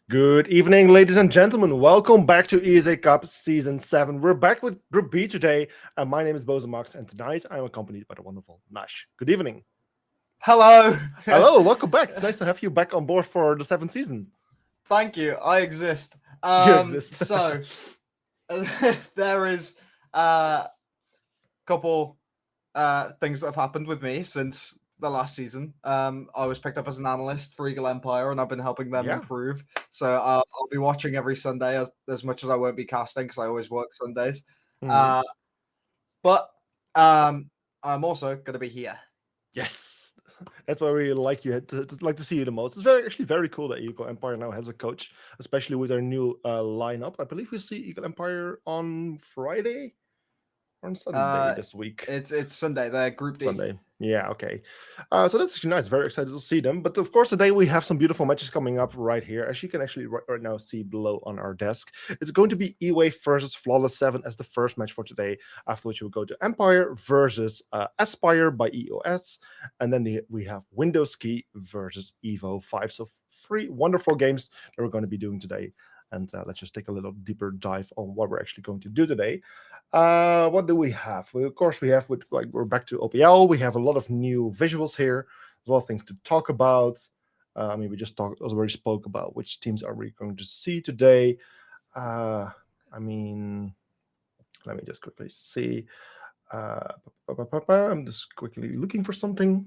Good evening, ladies and gentlemen. Welcome back to ESA Cup Season 7. We're back with Group B today. My name is Bozemax, and tonight I'm accompanied by the wonderful Nash. Good evening. Hello. Hello, welcome back. It's nice to have you back on board for the 7th season. Thank you. I exist. You exist. So there is a couple things that have happened with me since the last season. I was picked up as an analyst for Eagle Empire, and I've been helping them improve. So I'll be watching every Sunday as much as I won't be casting because I always work Sundays. But I'm also going to be here. Yes. That's why we like you like to see you the most. It's actually very cool that Eagle Empire now has a coach, especially with their new lineup. I believe we see Eagle Empire on Friday or on Sunday this week. It's Sunday. They're Group D. Sunday. Yeah, okay. So that's actually nice. Very excited to see them. But of course, today we have some beautiful matches coming up right here, as you can actually right now see below on our desk. It's going to be E-Wave versus Flawless 7 as the first match for today, after which we'll go to Empire versus Aspire by EOS. And then we have Windows Key versus Evo 5. So 3 wonderful games that we're going to be doing today. And let's just take a little deeper dive on what we're actually going to do today. What do we have? Well, of course, we're back to OPL. We have a lot of new visuals here, a lot of things to talk about. We just already spoke about which teams are we going to see today. Let me just quickly see. I'm just quickly looking for something.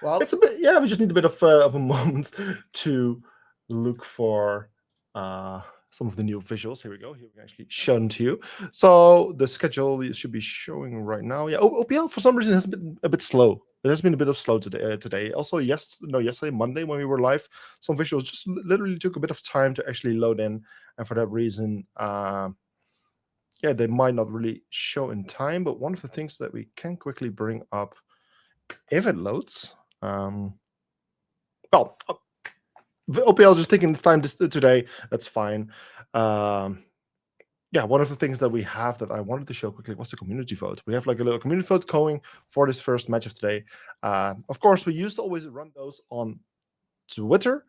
Well, it's a bit. Yeah, we just need a bit of a moment to look for some of the new visuals. Here we go. Here we can actually show them to you. So the schedule should be showing right now. Yeah, OPL for some reason has been a bit slow. It has been a bit of slow today. Also, yesterday, Monday, when we were live, some visuals just literally took a bit of time to actually load in, and for that reason, they might not really show in time. But one of the things that we can quickly bring up, if it loads, OPL just taking its time today. That's fine. One of the things that we have that I wanted to show quickly was the community vote. We have like a little community vote going for this first match of today. Of course, we used to always run those on Twitter,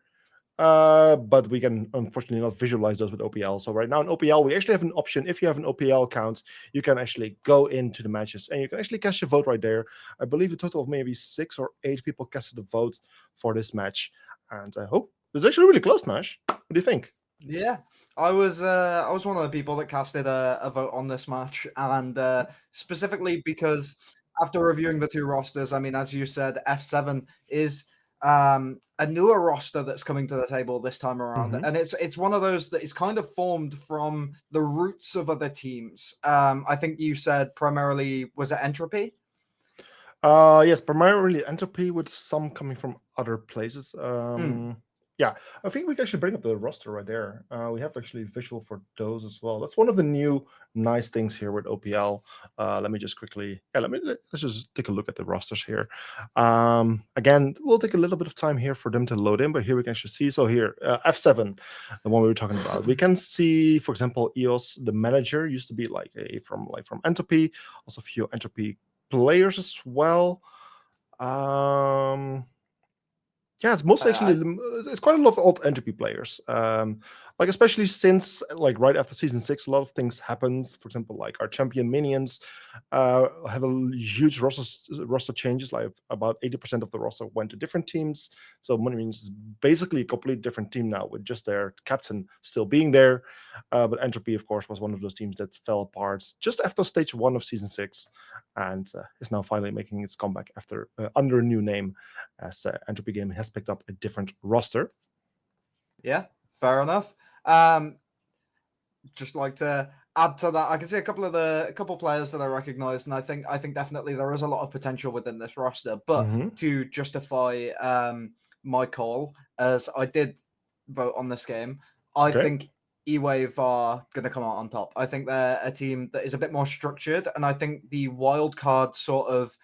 but we can unfortunately not visualize those with OPL. So right now in OPL, we actually have an option. If you have an OPL account, you can actually go into the matches and you can actually cast your vote right there. I believe a total of maybe 6 or 8 people casted a vote for this match. And I hope it's actually really close, Nash. What do you think? Yeah, I was one of the people that casted a vote on this match, and specifically because after reviewing the 2 rosters, I mean, as you said, F7 is a newer roster that's coming to the table this time around, and it's one of those that is kind of formed from the roots of other teams. I think you said primarily, was it Entropy? Yes, primarily Entropy, with some coming from other places. Yeah, I think we can actually bring up the roster right there. We have actually visual for those as well. That's one of the new nice things here with OPL. Let me just quickly, let's just take a look at the rosters here. Again, we'll take a little bit of time here for them to load in, but here we can actually see. So here, F7, the one we were talking about, we can see, for example, EOS, the manager used to be from Entropy, also a few Entropy players as well. It's mostly it's quite a lot of old Entropy players. Especially since right after season 6, a lot of things happens. For example, like our champion minions have a huge roster changes. Like about 80% of the roster went to different teams. So minions is basically a completely different team now, with just their captain still being there. But Entropy, of course, was one of those teams that fell apart just after stage 1 of season 6, and is now finally making its comeback after under a new name, as Entropy Game has picked up a different roster. Yeah, fair enough. Just like to add to that, I can see a couple players that I recognize, and I think definitely there is a lot of potential within this roster. But to justify my call, as I did vote on this game, I think E-Wave are going to come out on top. I think they're a team that is a bit more structured, and I think the wild card sort of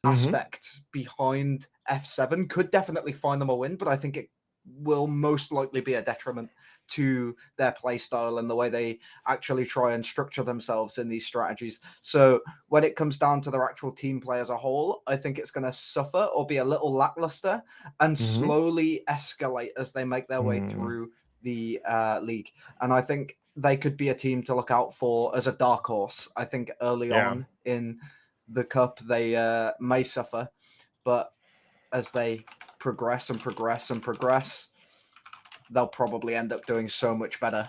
aspect behind F7 could definitely find them a win, but I think it will most likely be a detriment to their play style and the way they actually try and structure themselves in these strategies. So when it comes down to their actual team play as a whole, I think it's going to suffer or be a little lackluster and slowly escalate as they make their way through the league. And I think they could be a team to look out for as a dark horse. I think early on in the cup, they may suffer, but as they progress and progress and progress, they'll probably end up doing so much better.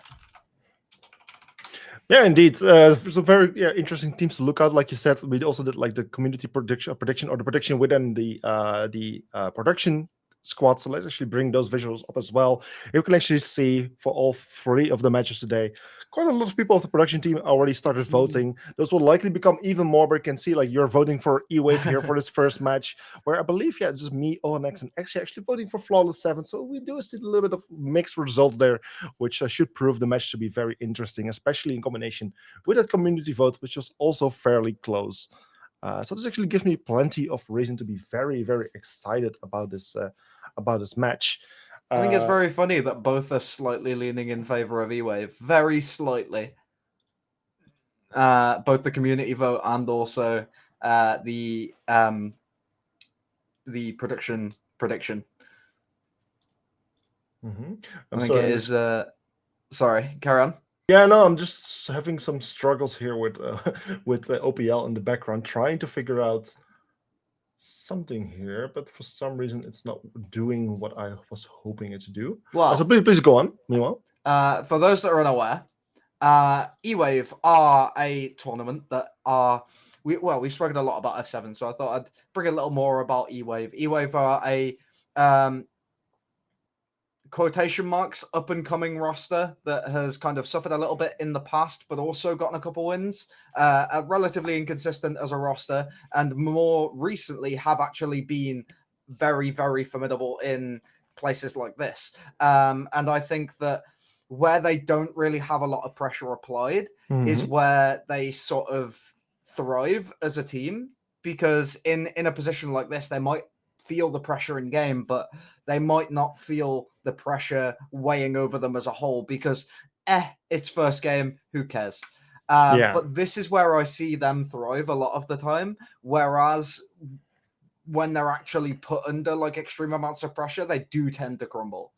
Yeah, indeed. So very interesting teams to look at. Like you said, we also did like the community prediction or the prediction within the production squad. So let's actually bring those visuals up as well. You can actually see for all 3 of the matches today, quite a lot of people of the production team already started voting. Those will likely become even more, but you can see like you're voting for E-Wave here for this first match, where I believe, it's just me, ONX, and actually voting for Flawless 7. So we do see a little bit of mixed results there, which should prove the match to be very interesting, especially in combination with that community vote, which was also fairly close. So this actually gives me plenty of reason to be very, very excited about this match. I think it's very funny that both are slightly leaning in favor of E-Wave, very slightly. Both the community vote and also the production prediction. I think it is. Sorry, carry on. Yeah, no, I'm just having some struggles here with OPL in the background, trying to figure out something here, but for some reason it's not doing what I was hoping it to do. Well, so please go on. Meanwhile, for those that are unaware, E-Wave are a tournament that are we've spoken a lot about F7, so I thought I'd bring a little more about E-Wave. E-Wave are a quotation marks up and coming roster that has kind of suffered a little bit in the past, but also gotten a couple wins. Relatively inconsistent as a roster, and more recently have actually been very, very formidable in places like this. And I think that where they don't really have a lot of pressure applied is where they sort of thrive as a team, because in a position like this, they might feel the pressure in game, but they might not feel the pressure weighing over them as a whole, because it's first game, who cares? But this is where I see them thrive a lot of the time, whereas when they're actually put under like extreme amounts of pressure, they do tend to crumble.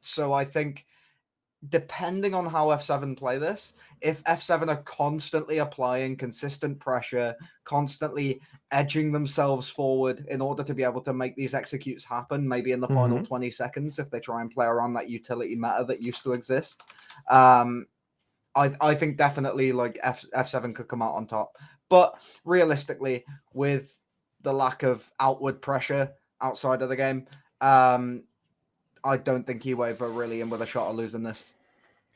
So I think depending on how F7 play this, if F7 are constantly applying consistent pressure, constantly edging themselves forward in order to be able to make these executes happen, maybe in the final 20 seconds, if they try and play around that utility meta that used to exist, I think definitely like F7 could come out on top. But realistically, with the lack of outward pressure outside of the game, I don't think E-Wave are really in with a shot of losing this.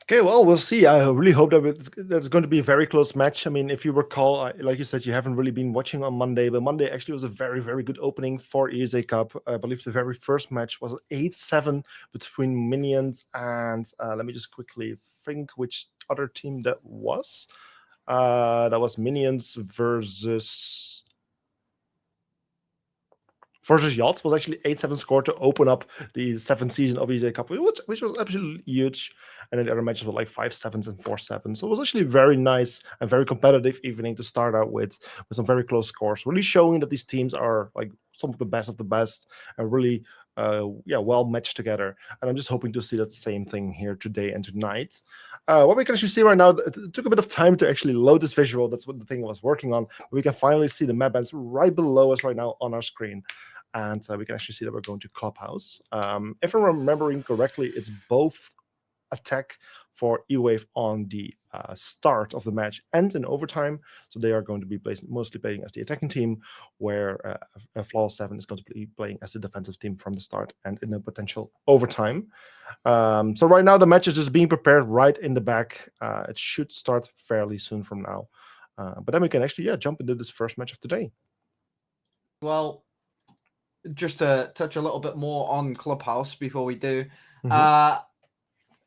Okay, well, we'll see. I really hope that's going to be a very close match. I mean, if you recall, like you said, you haven't really been watching on Monday, but Monday actually was a very, very good opening for ESA Cup. I believe the very first match was 8-7 between Minions and let me just quickly think which other team that was. That was Minions versus Yachts. Was actually 8-7 score to open up the 7th season of ESA Cup, which was absolutely huge. And then the other matches were like 5-7s and 4-7. So it was actually very nice and very competitive evening to start out with some very close scores, really showing that these teams are like some of the best and really well matched together. And I'm just hoping to see that same thing here today and tonight. What we can actually see right now, it took a bit of time to actually load this visual. That's what the thing I was working on. But we can finally see the map bands right below us right now on our screen. And we can actually see that we're going to Clubhouse. If I'm remembering correctly, it's both attack for E-Wave on the start of the match and in overtime. So they are going to be mostly playing as the attacking team, where Flawless 7 is going to be playing as the defensive team from the start and in a potential overtime. So right now the match is just being prepared right in the back. It should start fairly soon from now. But then we can actually jump into this first match of the day. Well, just to touch a little bit more on Clubhouse before we do, I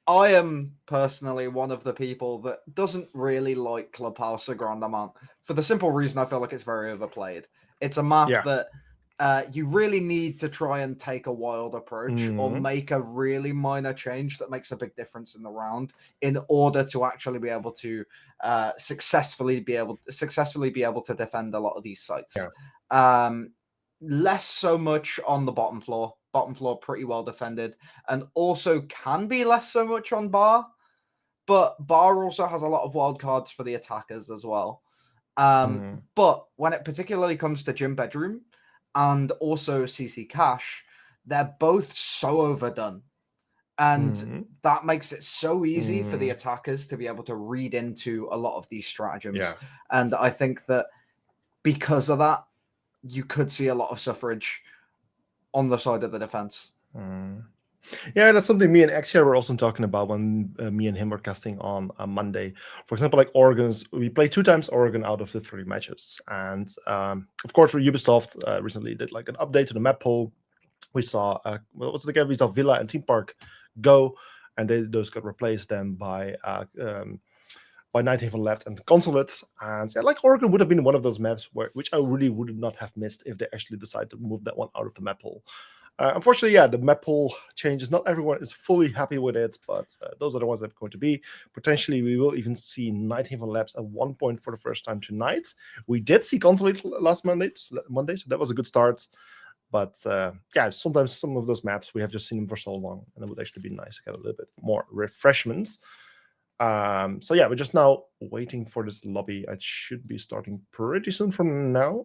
am personally one of the people that doesn't really like Clubhouse a grand amount, for the simple reason I feel like it's very overplayed. It's a map that you really need to try and take a wild approach or make a really minor change that makes a big difference in the round in order to actually be able to successfully be able to defend a lot of these sites. Yeah. Less so much on the bottom floor. Bottom floor pretty well defended, and also can be less so much on bar. But bar also has a lot of wild cards for the attackers as well. But when it particularly comes to gym bedroom and also CC cash, they're both so overdone. And that makes it so easy for the attackers to be able to read into a lot of these stratagems. Yeah. And I think that because of that, you could see a lot of suffrage on the side of the defense. Yeah, that's something me and X here were also talking about when me and him were casting on Monday. For example, like Oregon's, we played 2 times Oregon out of the 3 matches. And of course, Ubisoft recently did like an update to the map pool. We saw, what was it again? We saw Villa and Team Park go, and those got replaced then by 19 from left and Consulate. And yeah, like Oregon would have been one of those maps which I really would not have missed if they actually decide to move that one out of the map pool. Unfortunately, yeah, the map pool changes. Not everyone is fully happy with it, but those are the ones that are going to be. Potentially, we will even see 19 from labs at 1 point for the first time tonight. We did see Consulate last Monday, so that was a good start. But yeah, sometimes some of those maps, we have just seen them for so long, and it would actually be nice to get a little bit more refreshments. So yeah, we're just now waiting for this lobby. It should be starting pretty soon from now.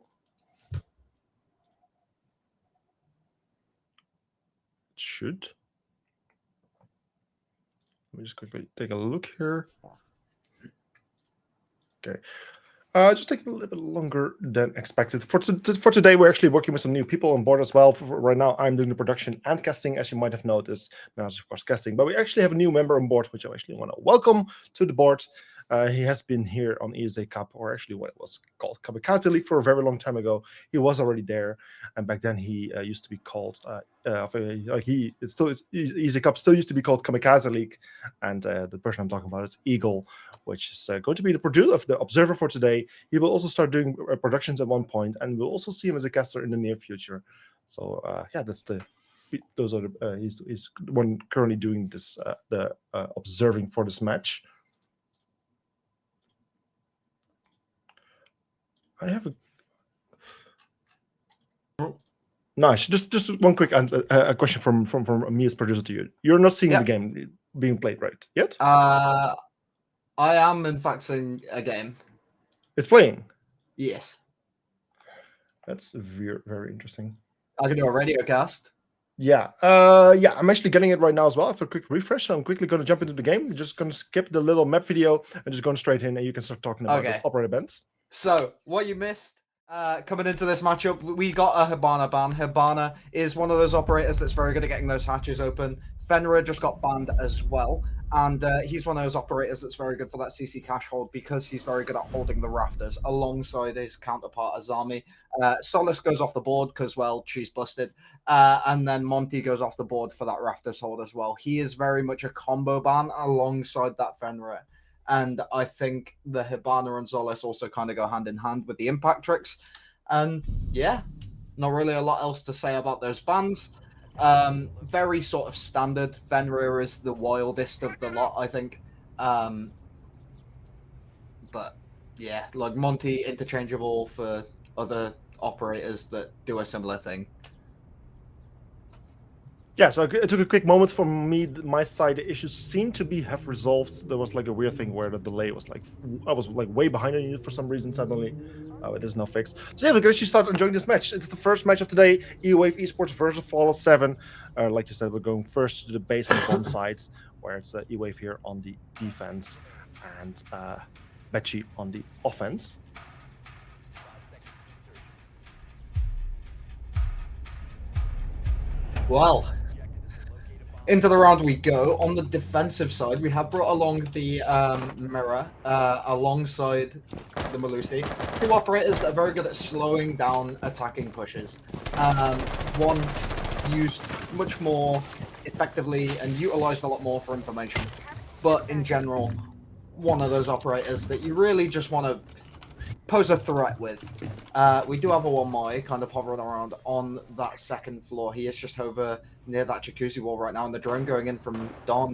Should. Let me just quickly take a look here. Okay. Just taking a little bit longer than expected. For today, we're actually working with some new people on board as well. Right now, I'm doing the production and casting, as you might have noticed. Now, of course, casting. But we actually have a new member on board, which I actually want to welcome to the board. He has been here on ESA Cup, or actually what it was called Kamikaze League for a very long time ago. He was already there, and back then he used to be called ESA Cup still used to be called Kamikaze League, and the person I'm talking about is Eagle, which is going to be the producer of the observer for today. He will also start doing productions at one point, and we'll also see him as a caster in the near future. So yeah, that's those are the he's the one currently doing this the observing for this match. I have a nice. Just one quick a question from me as producer to you. You're not seeing the game being played right yet? I am in fact seeing a game. It's playing. Yes. That's very, very interesting. I can do a radio cast. Yeah. Yeah, I'm actually getting it right now as well. For a quick refresh, so I'm quickly going to jump into the game. I'm just going to skip the little map video and just going straight in, and you can start talking about those operator events. So, what you missed coming into this matchup, we got a Hibana ban. Hibana is one of those operators that's very good at getting those hatches open. Fenrir just got banned as well. And he's one of those operators that's very good for that CC cash hold because he's very good at holding the rafters alongside his counterpart Azami. Solace goes off the board because, well, she's busted. And then Monty goes off the board for that rafters hold as well. He is very much a combo ban alongside that Fenrir. And I think the Hibana and Solace also kind of go hand in hand with the impact tricks. And yeah, not really a lot else to say about those bans. Very sort of standard. Fenrir is the wildest of the lot, I think. But yeah, like Monty interchangeable for other operators that do a similar thing. Yeah, so it took a quick moment for me. My side, the issues seem to have resolved. There was like a weird thing where the delay was like, I was like way behind on you for some reason suddenly. It is now fixed. So yeah, we're going to start enjoying this match. It's the first match of today. E-Wave Esports versus Flawless 7. Like you said, we're going first to the base on one side, where it's E-Wave here on the defense and Betchy on the offense. Well, into the round we go. On the defensive side, we have brought along the Mirror alongside the Malusi. 2 operators that are very good at slowing down attacking pushes. One used much more effectively and utilized a lot more for information. But in general, one of those operators that you really just want to pose a threat with. We do have a one Mai kind of hovering around on that second floor. He is just over near that jacuzzi wall right now, and the drone going in from Don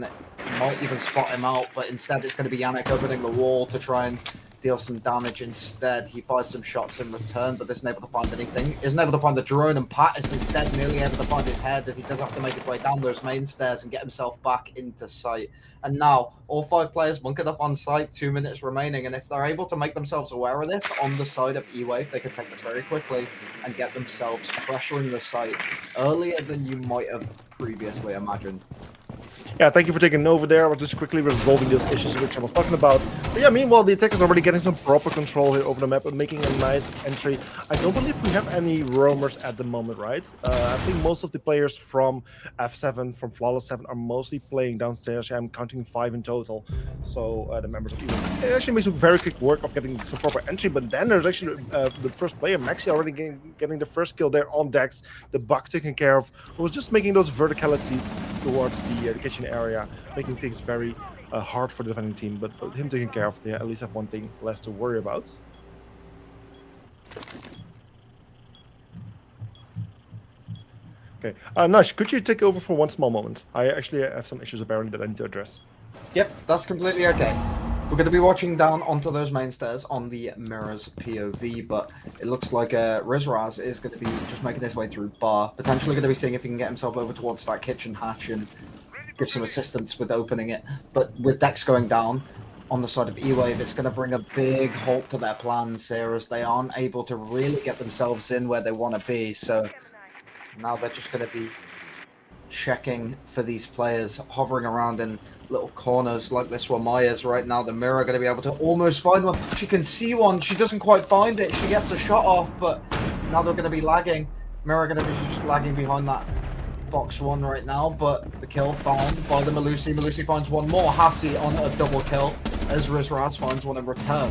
might even spot him out, but instead it's going to be Yannick opening the wall to try and deal some damage instead. He fires some shots in return, but isn't able to find anything. Isn't able to find the drone, and Pat is instead nearly able to find his head, as he does have to make his way down those main stairs and get himself back into sight. And now, all 5 players bunkered up on site, 2 minutes remaining, and if they're able to make themselves aware of this on the side of E-Wave, they can take this very quickly and get themselves pressuring the site earlier than you might have previously imagined. Yeah, thank you for taking over there. I was just quickly resolving those issues which I was talking about. But yeah, meanwhile, the attackers are already getting some proper control here over the map and making a nice entry. I don't believe we have any roamers at the moment, right? I think most of the players from F7, from Flawless 7, are mostly playing downstairs. Yeah, I'm counting 5 in total. So the members of E-Wave, it actually makes a very quick work of getting some proper entry. But then there's actually the first player, Maxi, already getting the first kill there on Dex. The Buck taken care of, who was just making those verticalities towards the kitchen area, making things very hard for the defending team, but him taking care of, they at least have one thing less to worry about. Okay, Nash, could you take over for one small moment? I actually have some issues apparently that I need to address. Yep, that's completely okay. We're going to be watching down onto those main stairs on the Mirror's POV, but it looks like Rizraz is going to be just making his way through bar, potentially going to be seeing if he can get himself over towards that kitchen hatch and give some assistance with opening it. But with Dex going down on the side of E-Wave, it's going to bring a big halt to their plans here, as they aren't able to really get themselves in where they want to be. So now they're just going to be checking for these players hovering around in little corners like this one Maya's right now. The Mirror going to be able to almost find one. She can see one. She doesn't quite find it. She gets a shot off, but now they're going to be lagging. Mirror going to be just lagging behind that box one right now, but the kill found by the Melusi. Melusi finds one more. Hassi on a double kill as Rizraz finds one in return.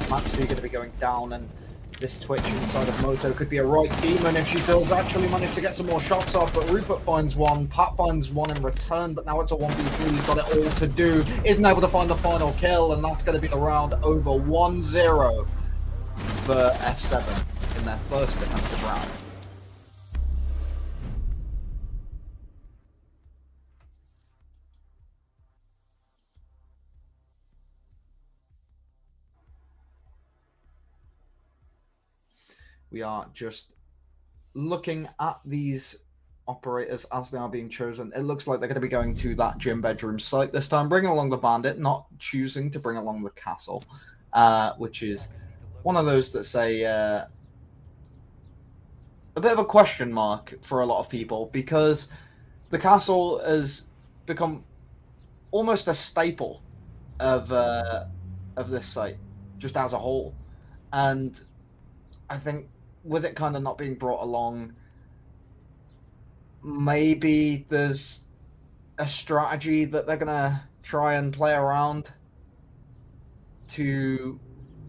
Maxi going to be going down, and this twitch inside of Moto could be a right demon if she does actually manage to get some more shots off, but Rupert finds one, Pat finds one in return, but now it's a 1v3, he's got it all to do, isn't able to find the final kill, and that's going to be the round over 1-0 for F7 in their first defensive round. We are just looking at these operators as they are being chosen. It looks like they're going to be going to that gym bedroom site this time, bringing along the bandit, not choosing to bring along the castle, which is one of those that's a bit of a question mark for a lot of people, because the castle has become almost a staple of this site, just as a whole. And I think with it kind of not being brought along, maybe there's a strategy that they're gonna try and play around to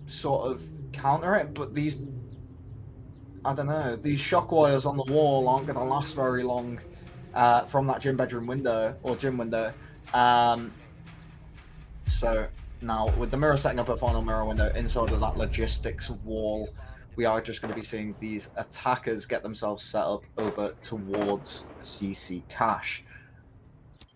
sort of counter it, but these, I don't know, these shock wires on the wall aren't gonna last very long from that gym bedroom window or gym window. So now with the Mirror setting up a final mirror window inside of that logistics wall, we are just going to be seeing these attackers get themselves set up over towards CC Cache.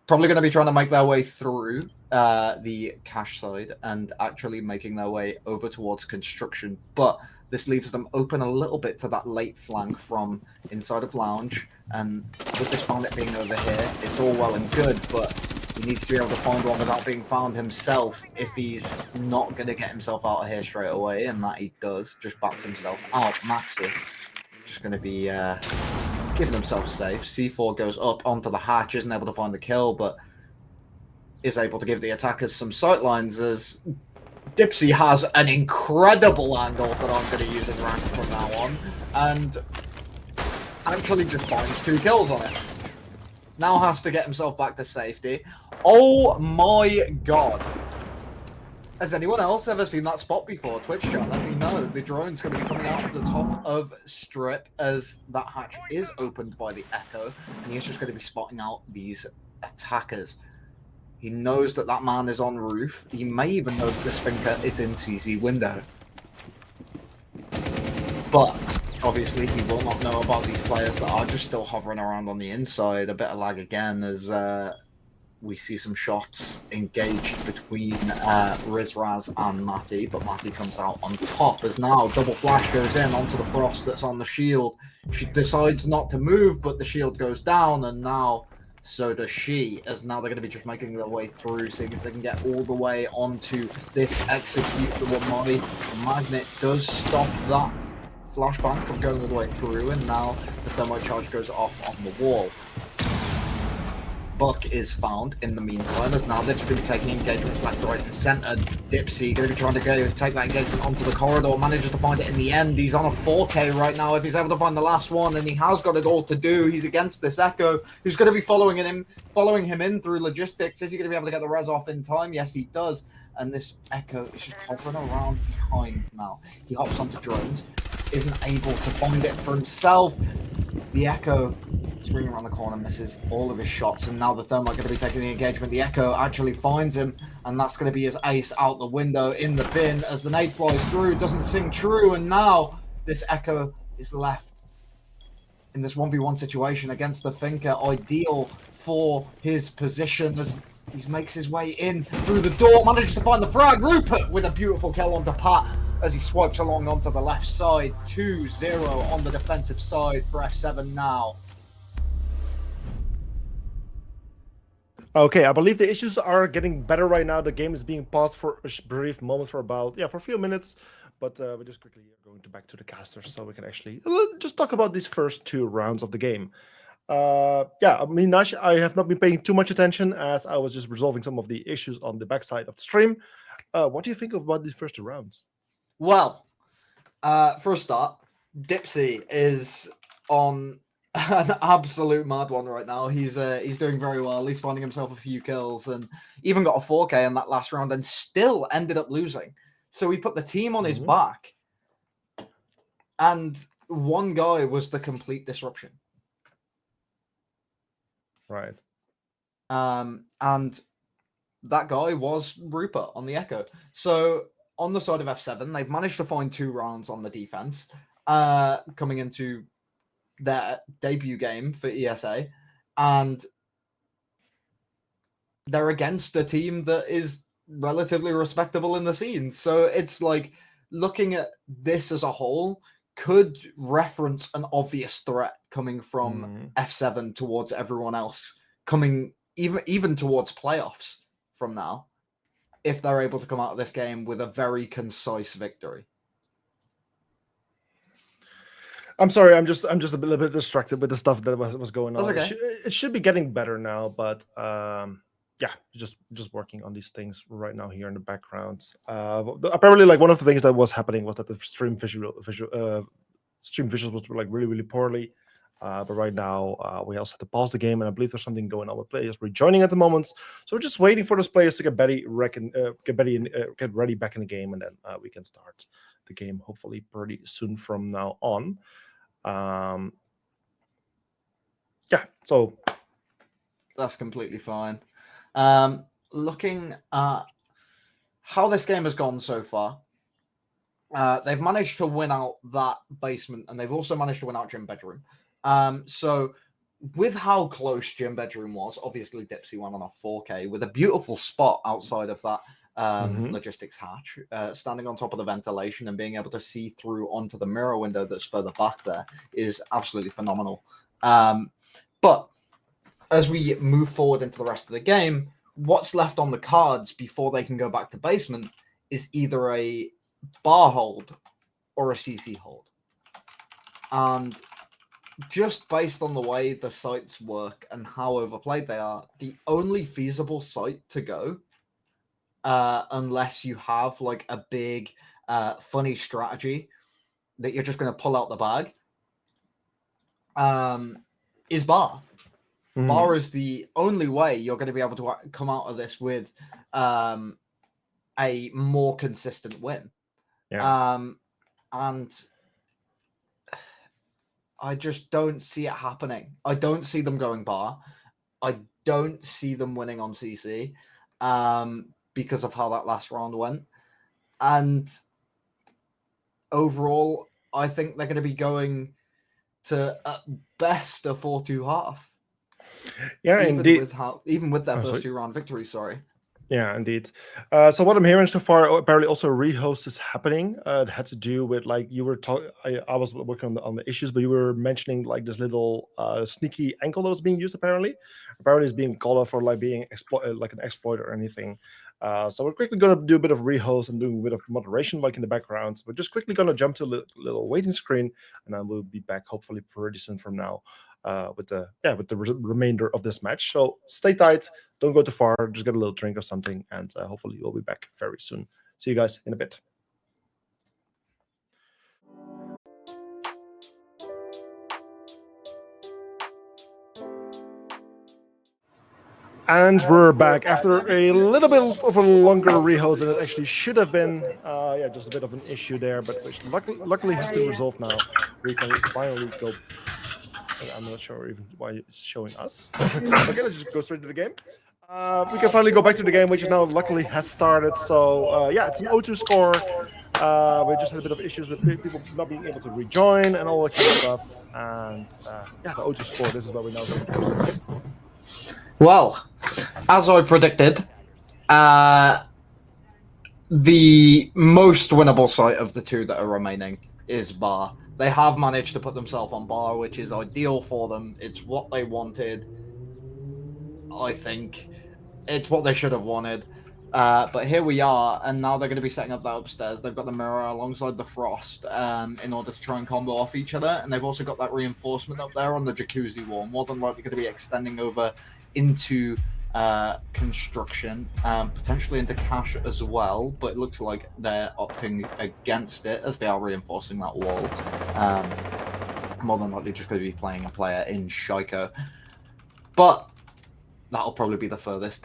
Probably going to be trying to make their way through the cache side and actually making their way over towards construction. But this leaves them open a little bit to that late flank from inside of Lounge. And with this bandit being over here, it's all well and good, but he needs to be able to find one without being found himself if he's not going to get himself out of here straight away, and that he does. Just backs himself out. Maxi just going to be keeping himself safe. C4 goes up onto the hatch, isn't able to find the kill, but is able to give the attackers some sightlines, as Dipsy has an incredible angle that I'm going to use in rank from now on, and actually just finds 2 kills on it. Now has to get himself back to safety. Oh my god. Has anyone else ever seen that spot before? Twitch chat, let me know. The drone's going to be coming out of the top of Strip as that hatch is opened by the Echo, and he's just going to be spotting out these attackers. He knows that that man is on roof. He may even know that the Sphinker is in CZ window. But obviously, he will not know about these players that are just still hovering around on the inside. A bit of lag again as we see some shots engaged between Rizraz and Matty, but Matty comes out on top as now double flash goes in onto the Frost that's on the shield. She decides not to move, but the shield goes down, and now so does she, as now they're going to be just making their way through, seeing if they can get all the way onto this execute the Wamai. Magnet does stop that flashbang from going all the way through, and now the thermite charge goes off on the wall. Buck is found in the meantime, as now they're just going to be taking engagements left, right, and centre. Dipsy going to be trying to go take that engagement onto the corridor, manages to find it in the end. He's on a 4K right now. If he's able to find the last one, and he has got it all to do, he's against this Echo, who's going to be following him in through logistics. Is he going to be able to get the res off in time? Yes, he does. And this Echo is just hovering around behind now. He hops onto drones, isn't able to find it for himself. The Echo swinging around the corner, misses all of his shots, and now the Thermite going to be taking the engagement. The Echo actually finds him, and that's going to be his ace out the window in the bin as the nade flies through, doesn't sing true, and now this Echo is left in this 1v1 situation against the Thinker, ideal for his position as he makes his way in through the door, manages to find the frag. Rupert with a beautiful kill onto Pat as he swipes along onto the left side. 2-0 on the defensive side for F7 now. Okay, I believe the issues are getting better right now. The game is being paused for a brief moment for for a few minutes, but we're just quickly going back to the caster so we can actually just talk about these first 2 rounds of the game. I mean, Nash, I have not been paying too much attention as I was just resolving some of the issues on the backside of the stream. What do you think about these first 2 rounds? Well, for a start, Dipsy is on an absolute mad one right now. He's doing very well. He's finding himself a few kills and even got a 4K in that last round and still ended up losing. So he put the team on his back, and one guy was the complete disruption. Right. And that guy was Rupert on the Echo. So on the side of F7, they've managed to find 2 rounds on the defense coming into their debut game for ESA, and they're against a team that is relatively respectable in the scene. So it's like looking at this as a whole could reference an obvious threat coming from F7 towards everyone else, coming even towards playoffs from now, if they're able to come out of this game with a very concise victory. I'm sorry, I'm just a little bit distracted with the stuff that was going on. That's okay. It should be getting better now, but just working on these things right now here in the background. Apparently, like one of the things that was happening was that the stream visuals was like really poorly. But right now, we also have to pause the game, and I believe there's something going on with players rejoining at the moment. So we're just waiting for those players to get ready back in the game, and then we can start the game hopefully pretty soon from now on. So that's completely fine. Looking at how this game has gone so far, they've managed to win out that basement, and they've also managed to win out gym bedroom. So with how close gym bedroom was, obviously Dipsy won on a 4K with a beautiful spot outside of that logistics hatch, standing on top of the ventilation and being able to see through onto the mirror window that's further back there is absolutely phenomenal. But as we move forward into the rest of the game, what's left on the cards before they can go back to basement is either a bar hold or a CC hold. And just based on the way the sites work and how overplayed they are, the only feasible site to go, unless you have like a big funny strategy that you're just going to pull out the bag, is bar. Bar is the only way you're going to be able to come out of this with a more consistent win. And I just don't see it happening. I don't see them going bar. I don't see them winning on CC because of how that last round went. And overall, I think they're going to be going to at best a 4-2 half. Yeah, indeed. Even with their first 2-round victory, sorry. Yeah, indeed. So what I'm hearing so far, apparently also rehost is happening. It had to do with like you were talking. I was working on the issues, but you were mentioning like this little sneaky ankle that was being used. Apparently it's being called out for like being like an exploit or anything. So we're quickly going to do a bit of rehost and doing a bit of moderation, like in the background. We're just quickly going to jump to a little waiting screen, and then we'll be back hopefully pretty soon from now. With the remainder of this match. So stay tight, don't go too far, just get a little drink or something, and hopefully we'll be back very soon. See you guys in a bit. And we're back after a little bit of a longer rehost than it actually should have been. Just a bit of an issue there, but which luckily has been resolved now. We can finally go. I'm not sure even why it's showing us. Okay, let's just go straight to the game. We can finally go back to the game, which now luckily has started. So it's an 0-2 score. We just had a bit of issues with people not being able to rejoin and all that kind of stuff. And the 0-2 score. This is what we're now going to do. Well, as I predicted, the most winnable site of the two that are remaining is Bar. They have managed to put themselves on Bar, which is ideal for them. It's what they wanted. I think it's what they should have wanted. But here we are, and now they're going to be setting up that upstairs. They've got the mirror alongside the frost in order to try and combo off each other, and they've also got that reinforcement up there on the jacuzzi wall. More than likely going to be extending over into construction, potentially into cash as well, but it looks like they're opting against it as they are reinforcing that wall. More than likely just going to be playing a player in Shaiko. But that'll probably be the furthest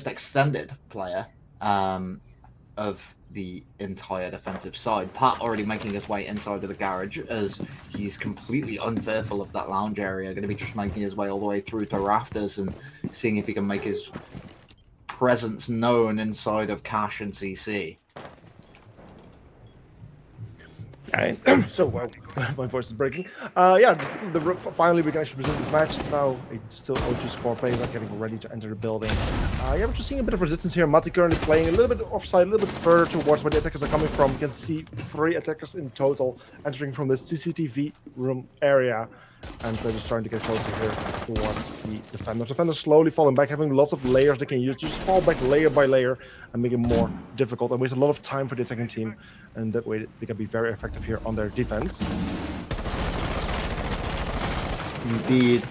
extended player of the entire defensive side. Pat already making his way inside of the garage as he's completely unfearful of that lounge area. Going to be just making his way all the way through to rafters and seeing if he can make his presence known inside of Cash and CC. So my voice is breaking. Finally we can actually resume this match. It's now still 0-2 score. Players are getting ready to enter the building. We're just seeing a bit of resistance here. Mati currently playing a little bit offside, a little bit further towards where the attackers are coming from. You can see 3 attackers in total entering from the CCTV room area. And they're just trying to get closer here towards the defenders. Defenders slowly falling back, having lots of layers they can use. Just fall back layer by layer and make it more difficult and waste a lot of time for the attacking team. And that way they can be very effective here on their defense. Indeed.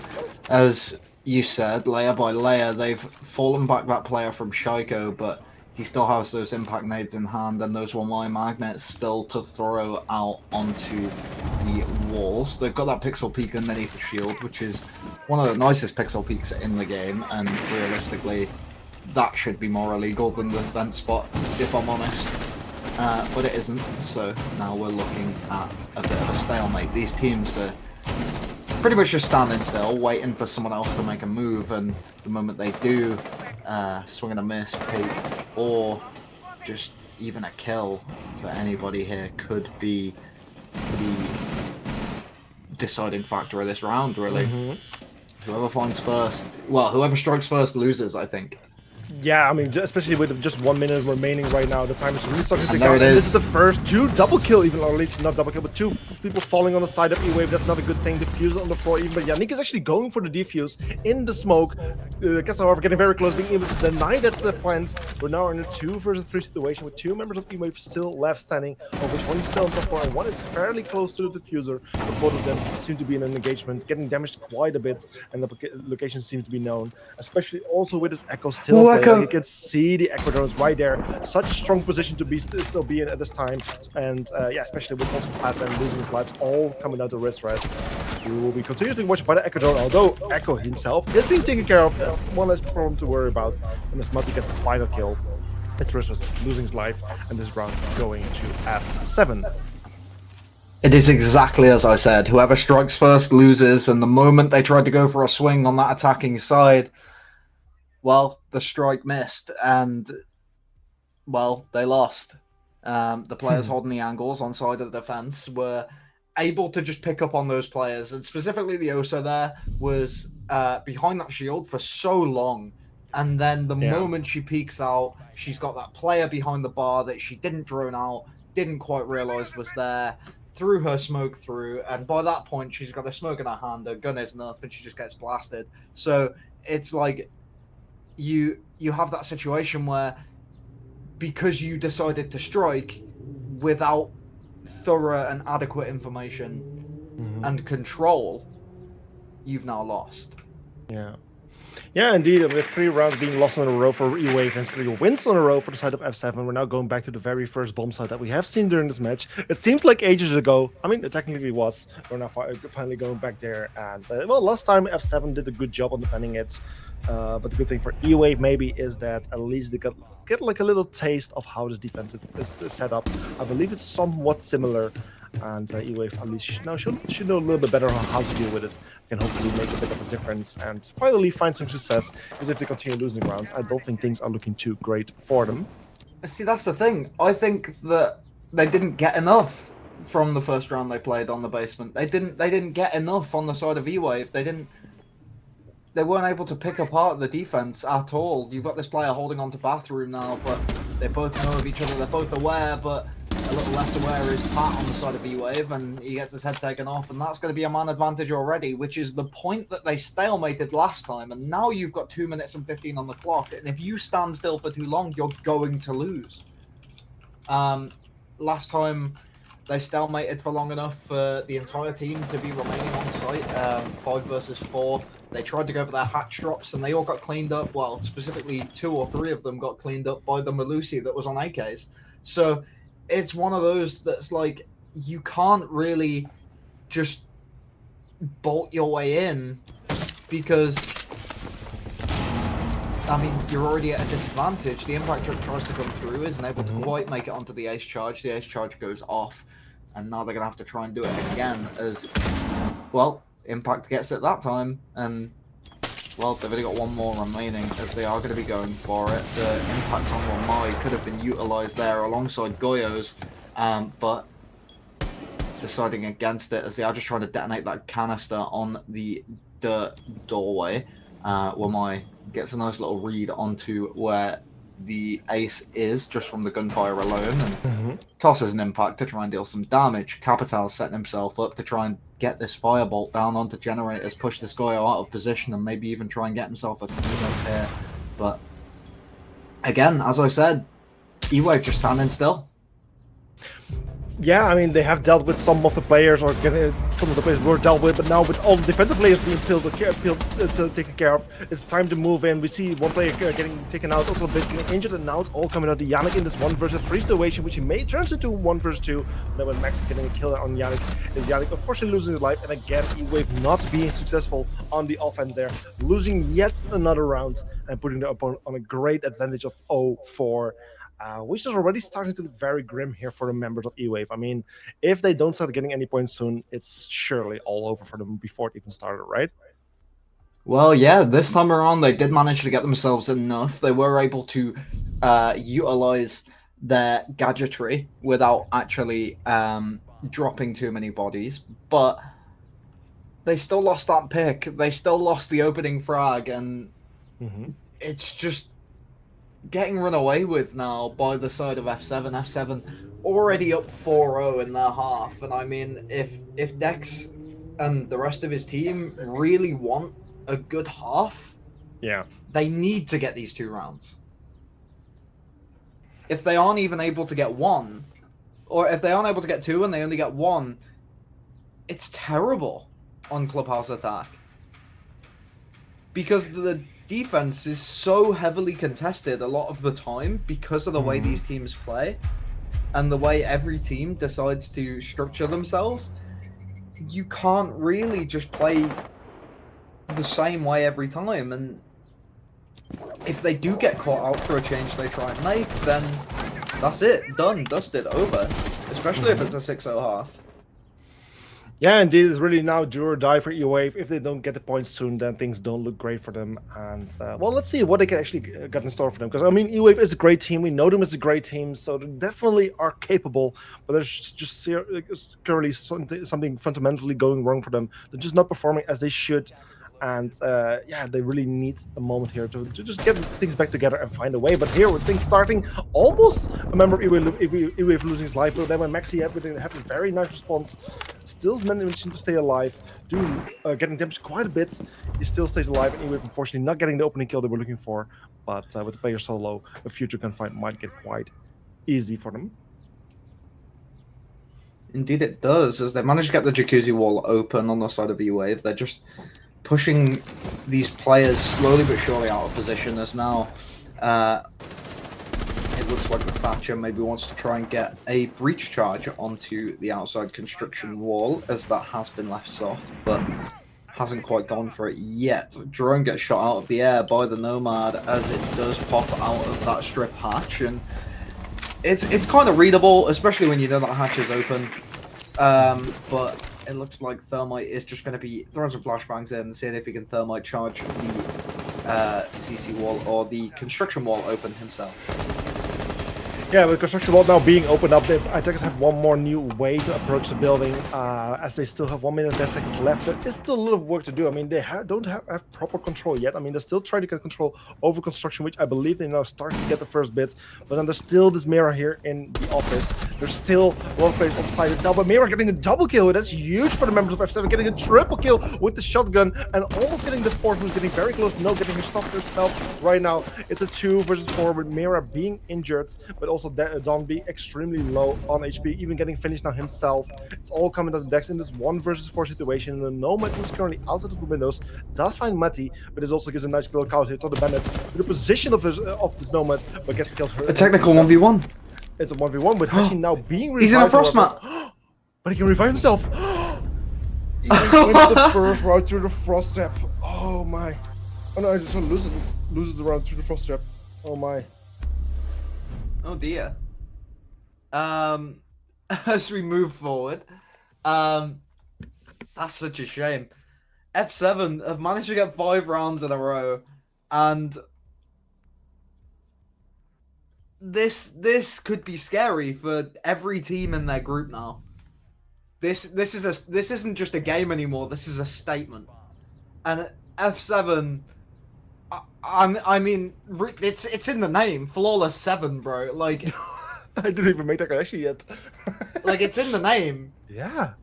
As you said, layer by layer, they've fallen back that player from Shaiko, but he still has those impact nades in hand and those 1Y magnets still to throw out onto the walls. They've got that pixel peak underneath the shield, which is one of the nicest pixel peaks in the game, and realistically, that should be more illegal than the vent spot, if I'm honest. But it isn't, so now we're looking at a bit of a stalemate. These teams are pretty much just standing still, waiting for someone else to make a move, and the moment they do, swing and a miss, peak, or just even a kill for anybody here could be the deciding factor of this round, really. Whoever finds first, well, whoever strikes first loses, I think. Yeah, I mean, especially with just 1 minute remaining right now, the time is really starting to tick out. This is the first 2 double kill, even, or at least not double kill, but 2 people falling on the side of E-Wave. That's not a good thing. Diffuse on the floor even, but Yannick is actually going for the defuse in the smoke. Kessel, however, getting very close, being able to deny that plans. We're now in a 2 versus 3 situation with 2 members of E-Wave still left standing, of which one is still on top floor and one is fairly close to the diffuser. But both of them seem to be in an engagement, getting damaged quite a bit, and the location seems to be known, especially also with this Echo still. Like you can see the Echo drones right there. Such a strong position to be still be in at this time. And especially with also Pat and losing his lives all coming down to wrist rest. He will be continuously watched by the Echo drone, although Echo himself is being taken care of. That's one less problem to worry about. And as Mati gets the final kill, it's wrist rest losing his life, and this round going to F7. It is exactly as I said. Whoever strikes first loses, and the moment they tried to go for a swing on that attacking side, well, the strike missed, and, well, they lost. The players holding the angles on side of the defense were able to just pick up on those players, and specifically the ESA there was behind that shield for so long. And then the moment she peeks out, she's got that player behind the bar that she didn't drone out, didn't quite realize was there, threw her smoke through, and by that point, she's got a smoke in her hand, her gun isn't up, and she just gets blasted. So it's like you have that situation where, because you decided to strike without thorough and adequate information and control, you've now lost. Yeah, indeed. With 3 rounds being lost in a row for E-Wave and 3 wins in a row for the side of F7, we're now going back to the very first bomb site that we have seen during this match. It seems like ages ago. I mean, it technically was. We're now finally going back there. And, well, last time F7 did a good job on defending it. But the good thing for E-Wave maybe is that at least they get like a little taste of how this defense is set up. I believe it's somewhat similar. And E-Wave at least should know a little bit better how to deal with it, and hopefully make a bit of a difference and finally find some success. Because if they continue losing rounds, I don't think things are looking too great for them. See, that's the thing. I think that they didn't get enough from the first round they played on the basement. They didn't get enough on the side of E-Wave. They weren't able to pick apart the defense at all. You've got this player holding on to bathroom now, but they both know of each other. They're both aware, but a little less aware is Pat on the side of E-Wave, and he gets his head taken off, and that's going to be a man advantage already, which is the point that they stalemated last time, and now you've got 2 minutes and 15 on the clock, and if you stand still for too long, you're going to lose. Last time, they stalemated for long enough for the entire team to be remaining on site, 5 versus 4. They tried to go for their hatch drops, and they all got cleaned up. Well, specifically 2 or 3 of them got cleaned up by the Malusi that was on AKs. So it's one of those that's like, you can't really just bolt your way in, because, I mean, you're already at a disadvantage. The impact truck tries to come through, isn't able to quite make it onto the ace charge. The ace charge goes off, and now they're going to have to try and do it again as, well, impact gets it that time, and, well, they've only got 1 more remaining, as they are going to be going for it. The impact on Ramai could have been utilised there alongside Goyo's, but deciding against it, as they are just trying to detonate that canister on the doorway. Ramai gets a nice little read onto where the ace is, just from the gunfire alone, and tosses an impact to try and deal some damage. Capital's setting himself up to try and get this firebolt down onto generators, push this guy out of position, and maybe even try and get himself a up here. But again, as I said, E-Wave just standing still. Yeah, I mean, they have dealt with some of the players, or some of the players were dealt with, but now with all the defensive players being taken care of, it's time to move in. We see one player getting taken out, also a bit getting injured, and now it's all coming out to Yannick in this 1 versus 3 situation, which he may turn into 1 versus 2. Then when Max is getting a kill on Yannick, is Yannick unfortunately losing his life, and again, E-Wave not being successful on the offense there, losing yet another round, and putting the opponent on a great advantage of 0-4. Which is already starting to look very grim here for the members of E-Wave. I mean, if they don't start getting any points soon, it's surely all over for them before it even started, right? Well, yeah, this time around they did manage to get themselves enough. They were able to utilize their gadgetry without actually dropping too many bodies, but they still lost that pick. They still lost the opening frag, and it's just getting run away with now by the side of F7. F7 already up 4-0 in their half, and I mean, if Dex and the rest of his team really want a good half, they need to get these 2 rounds. If they aren't even able to get 1, or if they aren't able to get 2 and they only get 1, it's terrible on Clubhouse Attack, because the defense is so heavily contested a lot of the time because of the way these teams play and the way every team decides to structure themselves. You can't really just play the same way every time, and if they do get caught out for a change they try and make, then that's it, done, dusted, over, especially if it's a 6-0 half. Yeah, indeed, it's really now do or die for E-Wave. If they don't get the points soon, then things don't look great for them. And well, let's see what they can actually get in store for them. Because I mean, E-Wave is a great team. We know them as a great team, so they definitely are capable. But there's just currently something fundamentally going wrong for them. They're just not performing as they should. And yeah, they really need a moment here to just get things back together and find a way. But here, with things starting, almost a member of E-Wave losing his life, but then when Maxi have a very nice response, still managing to stay alive, getting damaged quite a bit, he still stays alive, and E-Wave unfortunately not getting the opening kill they were looking for. But with the player so low, a future gunfight might get quite easy for them. Indeed it does, as they manage to get the jacuzzi wall open on the side of E-Wave. They're just pushing these players slowly but surely out of position, as now it looks like the Thatcher maybe wants to try and get a breach charge onto the outside construction wall, as that has been left soft, but hasn't quite gone for it yet. Drone gets shot out of the air by the Nomad as it does pop out of that strip hatch, and it's kind of readable, especially when you know that hatch is open. But it looks like Thermite is just going to be throwing some flashbangs in, seeing if he can Thermite charge the CC wall or the construction wall open himself. Yeah, with construction wall now being opened up, the attackers have one more new way to approach the building, as they still have 1 minute and 10 seconds left. There is still a little work to do. I mean, they don't have proper control yet. I mean, they're still trying to get control over construction, which I believe they now starting to get the first bits. But then there's still this Mira here in the office. There's still a lot of players on the side itself. But Mira getting a double kill. That's huge for the members of F7, getting a triple kill with the shotgun and almost getting the fourth, who's getting very close. No, getting stopped herself right now. It's a 2 versus 4 with Mira being injured, but also Don being extremely low on HP, even getting finished now himself. It's all coming to the decks in this 1 versus 4 situation. The Nomad, who's currently outside of the windows, does find Matty, but it also gives a nice kill count hit on the Bandit to the position of this Nomad, but gets killed. A technical 1v1. It's a 1v1 with Hashi now being revived. He's in a frostmat. But he can revive himself. He went the first round through the frost step. Oh my. Oh no, I just loses the round through the frost step. Oh my. Oh dear. As we move forward, that's such a shame. F7 have managed to get 5 rounds in a row, and this could be scary for every team in their group now. This isn't just a game anymore. This is a statement, and F7. I mean, it's in the name, Flawless 7, bro. Like, I didn't even make that connection yet. like, it's in the name. Yeah,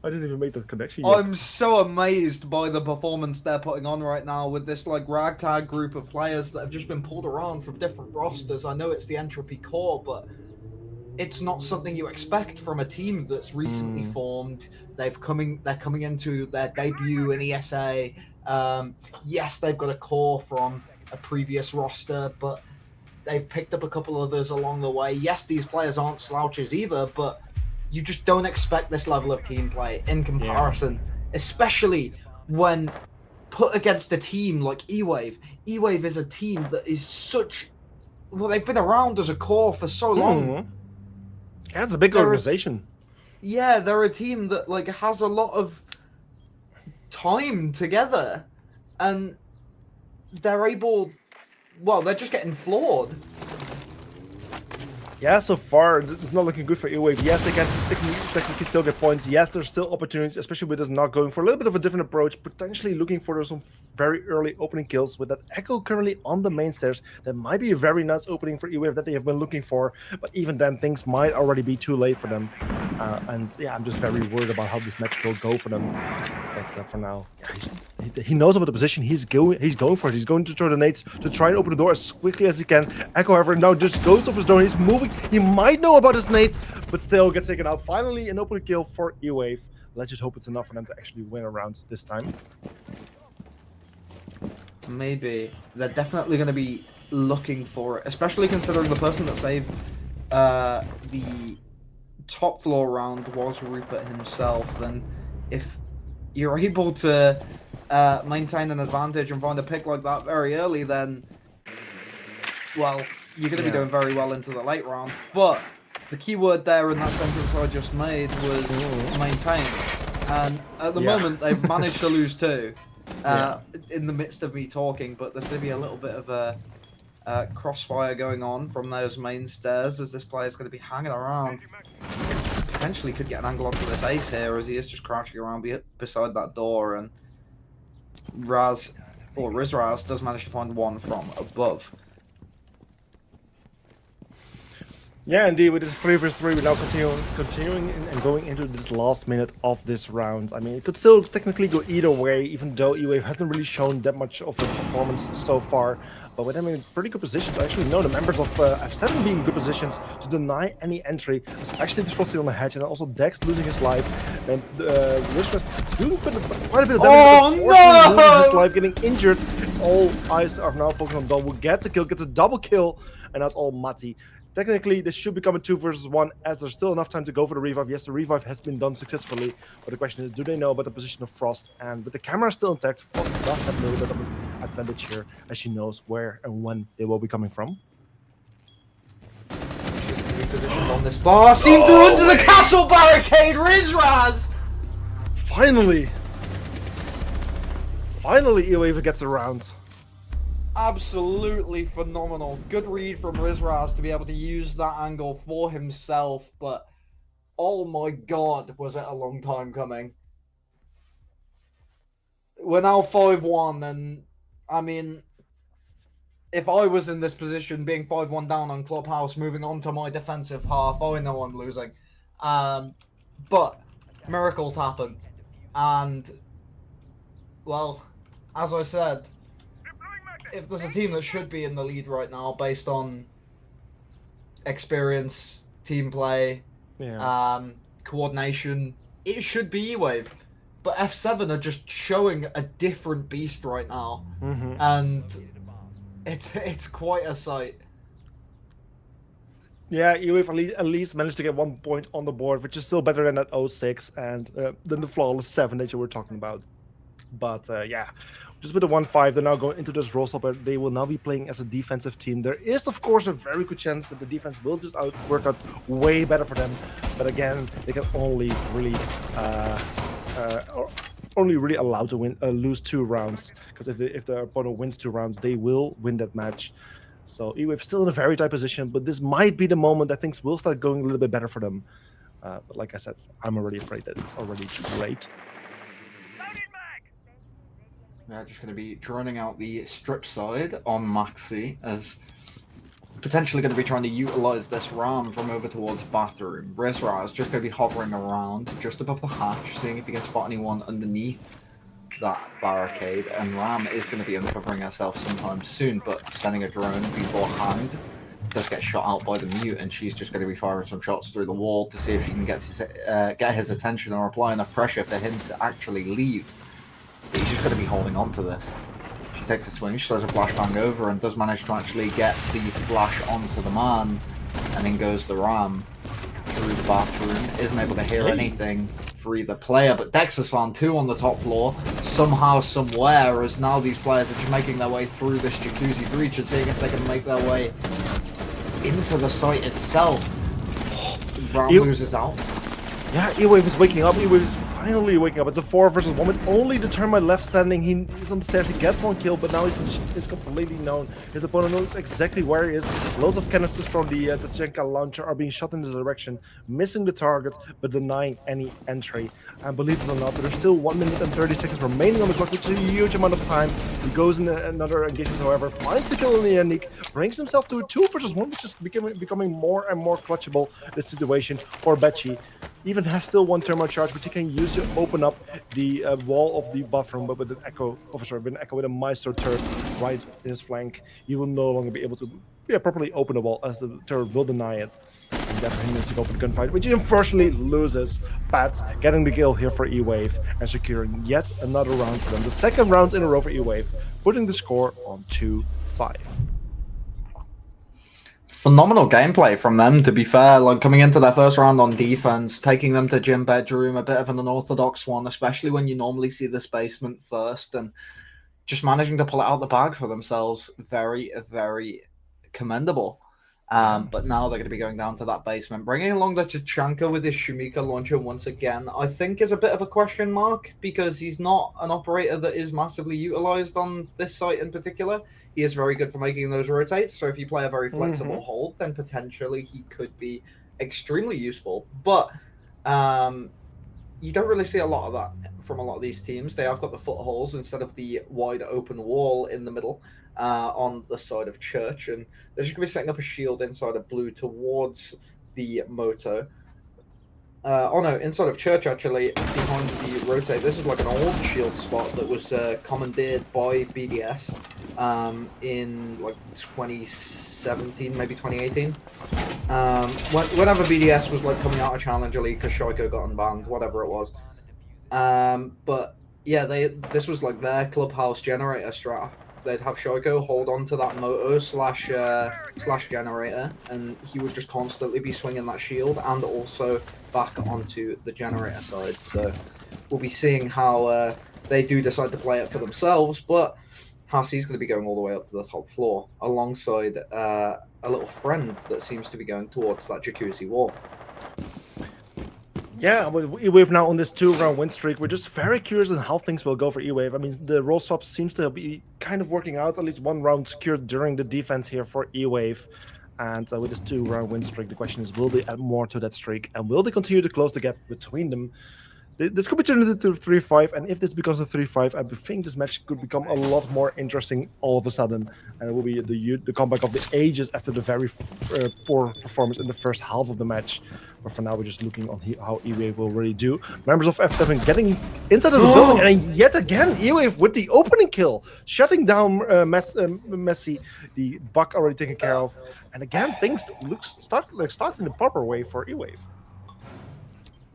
I didn't even make that connection yet. I'm so amazed by the performance they're putting on right now with this like ragtag group of players that have just been pulled around from different rosters. I know it's the Entropy core, but it's not something you expect from a team that's recently formed. They're coming into their debut in ESA. Yes, they've got a core from a previous roster, but they've picked up a couple others along the way. Yes, these players aren't slouches either, but you just don't expect this level of team play in comparison, especially when put against a team like E-Wave. E-Wave is a team that is they've been around as a core for so long. Yeah, it's a big organization. They're a team that like has a lot of time together, and they're just getting floored. Yeah, so far it's not looking good for E-Wave. Yes, they can technically still get points. Yes, there's still opportunities, especially with us not going for a little bit of a different approach, potentially looking for some very early opening kills with that Echo currently on the main stairs. That might be a very nice opening for E-Wave that they have been looking for, but even then things might already be too late for them. And yeah, I'm just very worried about how this match will go for them. But for now, he knows about the position. He's going for it. He's going to throw the nades to try and open the door as quickly as he can. Echo, however, now just goes off his door. He's moving. He might know about his nades, but still gets taken out. Finally, an open kill for E-Wave. Let's just hope it's enough for them to actually win a round this time. Maybe. They're definitely going to be looking for it, especially considering the person that saved the top floor round was Rupert himself. And if you're able to maintain an advantage and find a pick like that very early, then, well, you're going to be doing very well into the late round. But the key word there in that sentence I just made was maintain. And at the moment, they've managed to lose 2 in the midst of me talking, but there's going to be a little bit of a crossfire going on from those main stairs as this player's going to be hanging around. Potentially could get an angle onto this ace here as he is just crouching around beside that door, and Rizraz does manage to find one from above. Yeah, indeed. With this 3 vs 3, we're now continuing and going into this last minute of this round. I mean, it could still technically go either way, even though E-Wave hasn't really shown that much of a performance so far. But with them in pretty good positions, I actually know the members of F7 being in good positions to deny any entry, especially this Frosty on the hedge, and also Dex losing his life. And Rizraz doing quite a bit of damage. Oh no! Losing his life, getting injured. It's all eyes are now focused on Double. Gets a kill, gets a double kill, and that's all Mati. Technically, this should become a 2 vs 1 as there's still enough time to go for the revive. Yes, the revive has been done successfully, but the question is, do they know about the position of Frost? And with the camera still intact, Frost does have a little bit of an advantage here, as she knows where and when they will be coming from. She's going to be positioned on this bar. Seen through under the castle barricade, Rizraz! Finally! Finally, E-Wave gets around. Absolutely phenomenal. Good read from Rizraz to be able to use that angle for himself, but oh my god, was it a long time coming. We're now 5-1, and I mean, if I was in this position, being 5-1 down on Clubhouse, moving on to my defensive half, I know I'm losing. But miracles happen, and well, as I said, if there's a team that should be in the lead right now based on experience, team play, coordination, it should be E-Wave. But F7 are just showing a different beast right now. And it's quite a sight. Yeah, E-Wave at least managed to get 1 point on the board, which is still better than that 0-6 and than the flawless 7 that you were talking about. But yeah, just with the 1-5, they're now going into this roll stopper. They will now be playing as a defensive team. There is, of course, a very good chance that the defense will just work out way better for them. But again, they can only really allowed to lose 2 rounds, because if the opponent wins 2 rounds, they will win that match. So E-Wave still in a very tight position, but this might be the moment that things will start going a little bit better for them. But like I said, I'm already afraid that it's already too late. They're just going to be droning out the strip side on Maxi, as potentially going to be trying to utilize this ram from over towards bathroom. Rizraz is just going to be hovering around just above the hatch, seeing if he can spot anyone underneath that barricade, and Ram is going to be uncovering herself sometime soon, but sending a drone beforehand does get shot out by the mute, and she's just going to be firing some shots through the wall to see if she can get his attention or apply enough pressure for him to actually leave. But he's just going to be holding on to this. She takes a swing, she throws a flashbang over, and does manage to actually get the flash onto the man, and then goes the Ram through the bathroom. Isn't able to hear anything for either player, but Dex has found 2 on the top floor, somehow, somewhere, as now these players are just making their way through this jacuzzi breach and seeing if they can make their way into the site itself. Ram loses out. Yeah, E-Wave is waking up. E-Wave is finally waking up. It's a 4 versus 1 with only the Termite left standing. He's on the stairs. He gets 1 kill, but now his position is completely known. His opponent knows exactly where he is. Loads of canisters from the Tachenka launcher are being shot in the direction, missing the target, but denying any entry. And believe it or not, there's still 1 minute and 30 seconds remaining on the clock, which is a huge amount of time. He goes in another engagement, however, finds the kill in the Yannick, brings himself to a 2 versus 1, which is becoming more and more clutchable, this situation for Betchy. Even has still 1 thermal charge, which he can use to open up the wall of the bathroom, but with an Echo, with a Maestro turret right in his flank, he will no longer be able to properly open the wall, as the turret will deny it. And therefore he needs to go for the gunfight, which he unfortunately loses. Pat getting the kill here for E-Wave and securing yet another round for them. The 2nd round in a row for E-Wave, putting the score on 2-5. Phenomenal gameplay from them, to be fair. Like, coming into their first round on defense, taking them to gym bedroom, a bit of an unorthodox one, especially when you normally see this basement first, and just managing to pull it out the bag for themselves. Very, very commendable. But now they're going to be going down to that basement. Bringing along the Tachanka with his Shumika launcher once again, I think is a bit of a question mark because he's not an operator that is massively utilized on this site in particular. He is very good for making those rotates. So if you play a very flexible hold, then potentially he could be extremely useful. But you don't really see a lot of that from a lot of these teams. They have got the footholes instead of the wide open wall in the middle on the side of Church. And they're just going to be setting up a shield inside of Blue towards the Moto. Oh no, inside of Church actually, behind the rotate. This is like an old shield spot that was commandeered by BDS in like 2017, maybe 2018. Whenever BDS was like coming out of Challenger League because Shaiko got unbanned, whatever it was. But yeah, this was like their clubhouse generator strat. They'd have Shaiko hold on to that moto slash generator, and he would just constantly be swinging that shield and also back onto the generator side. So we'll be seeing how they do decide to play it for themselves, but Hassi's going to be going all the way up to the top floor alongside a little friend that seems to be going towards that jacuzzi wall. Yeah, with E-Wave now on this 2-round win streak, we're just very curious on how things will go for E-Wave. I mean, the role swap seems to be kind of working out. At least 1 round secured during the defense here for E-Wave. And with this 2-round win streak, the question is, will they add more to that streak? And will they continue to close the gap between them? This could be turned into 3-5, and if this becomes a 3-5, I think this match could become a lot more interesting all of a sudden. And it will be the comeback of the ages after the very poor performance in the first half of the match. But for now, we're just looking on how E-Wave will really do. Members of F7 getting inside of the building, and yet again, E-Wave with the opening kill, shutting down Messi, the Buck already taken care of. And again, things start in the proper way for E-Wave.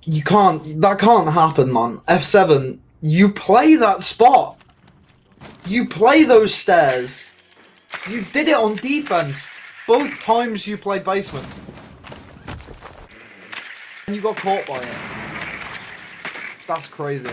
That can't happen, man. F7, you play that spot. You play those stairs. You did it on defense. Both times you played basement. And you got caught by it. That's crazy.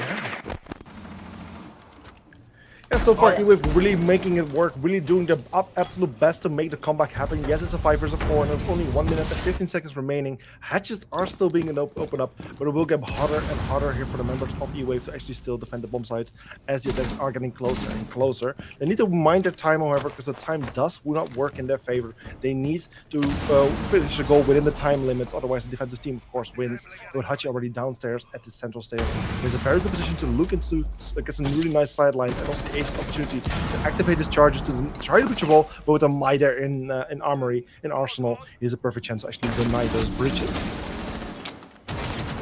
Yeah, so far, E-Wave really making it work, really doing their absolute best to make the comeback happen. Yes, it's a 5 versus 4, and there's only 1 minute and 15 seconds remaining. Hatches are still being opened up, but it will get harder and harder here for the members of E-Wave to actually still defend the bomb sites as the attacks are getting closer and closer. They need to mind their time, however, because the time will not work in their favor. They need to finish the goal within the time limits, otherwise the defensive team, of course, wins. With Hachi already downstairs at the central stairs, there's a very good position to look into, get some really nice sidelines, and also the opportunity to activate his charges to try to reach the ball, but with a Mitre in Armory, in Arsenal, he has a perfect chance to actually deny those breaches.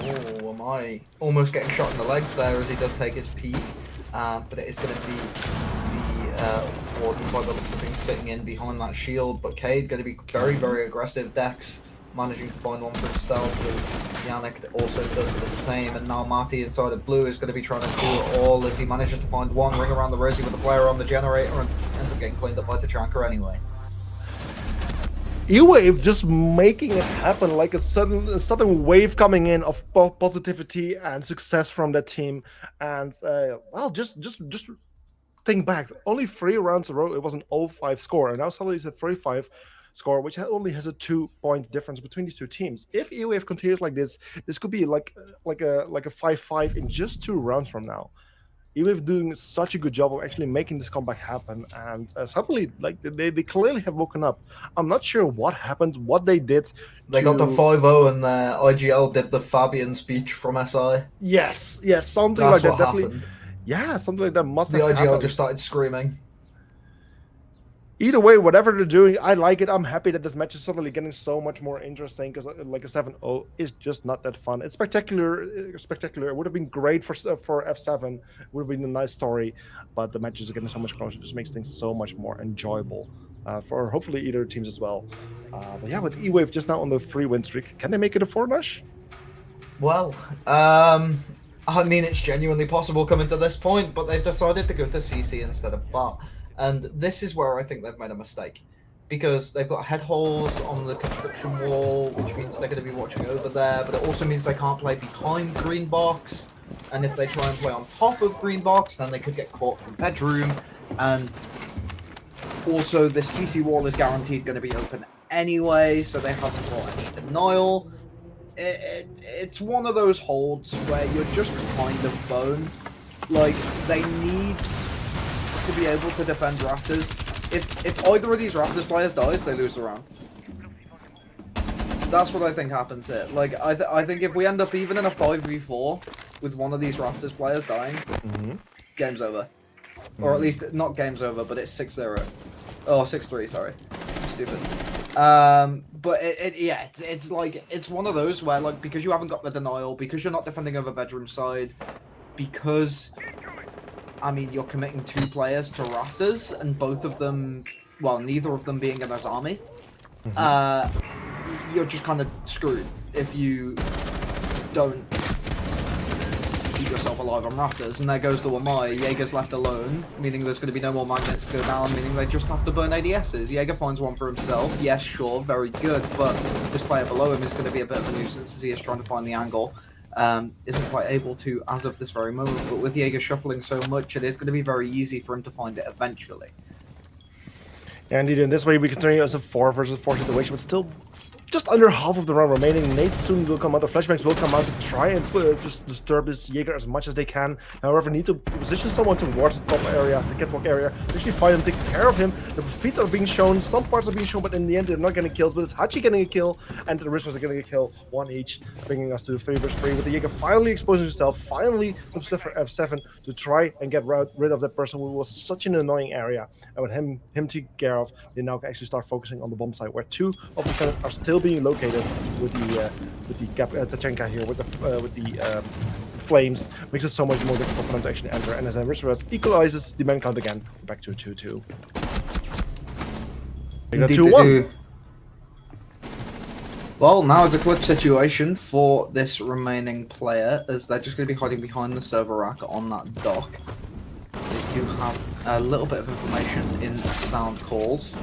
Oh, am I almost getting shot in the legs there as he does take his peek, but it is going to be the Warden by the looks of things sitting in behind that shield, but Cade going to be very, very aggressive. Dex managing to find one for himself as Yannick also does the same, and now Matty inside of Blue is going to be trying to do it all as he manages to find one ring around the rosy with the player on the generator and ends up getting cleaned up by Tachanka anyway. E-Wave just making it happen, like a sudden wave coming in of positivity and success from that team. And well, just think back, only 3 rounds in a row it was an 0-5 score, and now suddenly it's a 3-5 score, which only has a 2-point difference between these two teams. If E-Wave continues like this could be like a 5-5 in just 2 rounds from now. E-Wave doing such a good job of actually making this comeback happen, and suddenly, like they clearly have woken up. I'm not sure what happened, what they did. They got the 5-0, and IGL did the Fabian speech from SI. Yes, something That's like that. Happened. Definitely. Yeah, something like that must the have IGL happened. Just started screaming. Either way, whatever they're doing, I like it. I'm happy that this match is suddenly getting so much more interesting, because like a 7-0 is just not that fun. It's spectacular. It would have been great for F7. It would have been a nice story, but the matches are getting so much closer. It just makes things so much more enjoyable for hopefully either teams as well. But yeah, with E-Wave just now on the 3-win streak, can they make it a 4, Nash? Well, I mean, it's genuinely possible coming to this point, but they've decided to go to CC instead of BAR. And this is where I think they've made a mistake, because they've got head holes on the construction wall, which means they're going to be watching over there, but it also means they can't play behind green box. And if they try and play on top of green box, then they could get caught from bedroom. And also the CC wall is guaranteed going to be open anyway, so they haven't brought any denial. It's one of those holds where you're just kind of bone. Like, they need to be able to defend Raptors. If either of these Raptors players dies, they lose the round. That's what I think happens here. Like, I think if we end up even in a 5v4 with one of these Raptors players dying, game's over. Or at least, not game's over, but it's 6-0. Oh, 6-3, sorry. Stupid. But it's like, it's one of those where, like, because you haven't got the denial, because you're not defending over bedroom side, because, I mean, you're committing 2 players to Raptors, and both of them, well, neither of them being in his army, you're just kind of screwed if you don't keep yourself alive on Raptors. And there goes the Wamai. Jaeger's left alone, meaning there's going to be no more magnets to go down, meaning they just have to burn ADSs. Jaeger finds one for himself. Yes, sure, very good, but this player below him is going to be a bit of a nuisance as he is trying to find the angle. Isn't quite able to as of this very moment, but with Jaeger shuffling so much, it is going to be very easy for him to find it eventually. Yeah, indeed, in this way we continue as a 4 versus 4 situation, but still just under half of the round remaining. Nate soon will come out, the flashbangs will come out to try and just disturb this Jaeger as much as they can. However, need to position someone towards the top area, the catwalk area, actually find him, take care of him. The feats are being shown, some parts are being shown, but in the end they're not getting kills. But it's Hachi getting a kill, and the Riskers are getting a kill, 1 each, bringing us to 3 versus 3, with the Jaeger finally exposing himself, finally from F7 to try and get rid of that person who was such an annoying area. And with him taken care of, they now can actually start focusing on the bomb site, where 2 of the defenders are still being located with the Tachenka here, with the flames, makes it so much more difficult for them to actually enter. And as Riskers equalizes the man count again, back to 2-2. They got 2-1. Well, now it's a clutch situation for this remaining player, as they're just going to be hiding behind the server rack on that dock. They do have a little bit of information in sound calls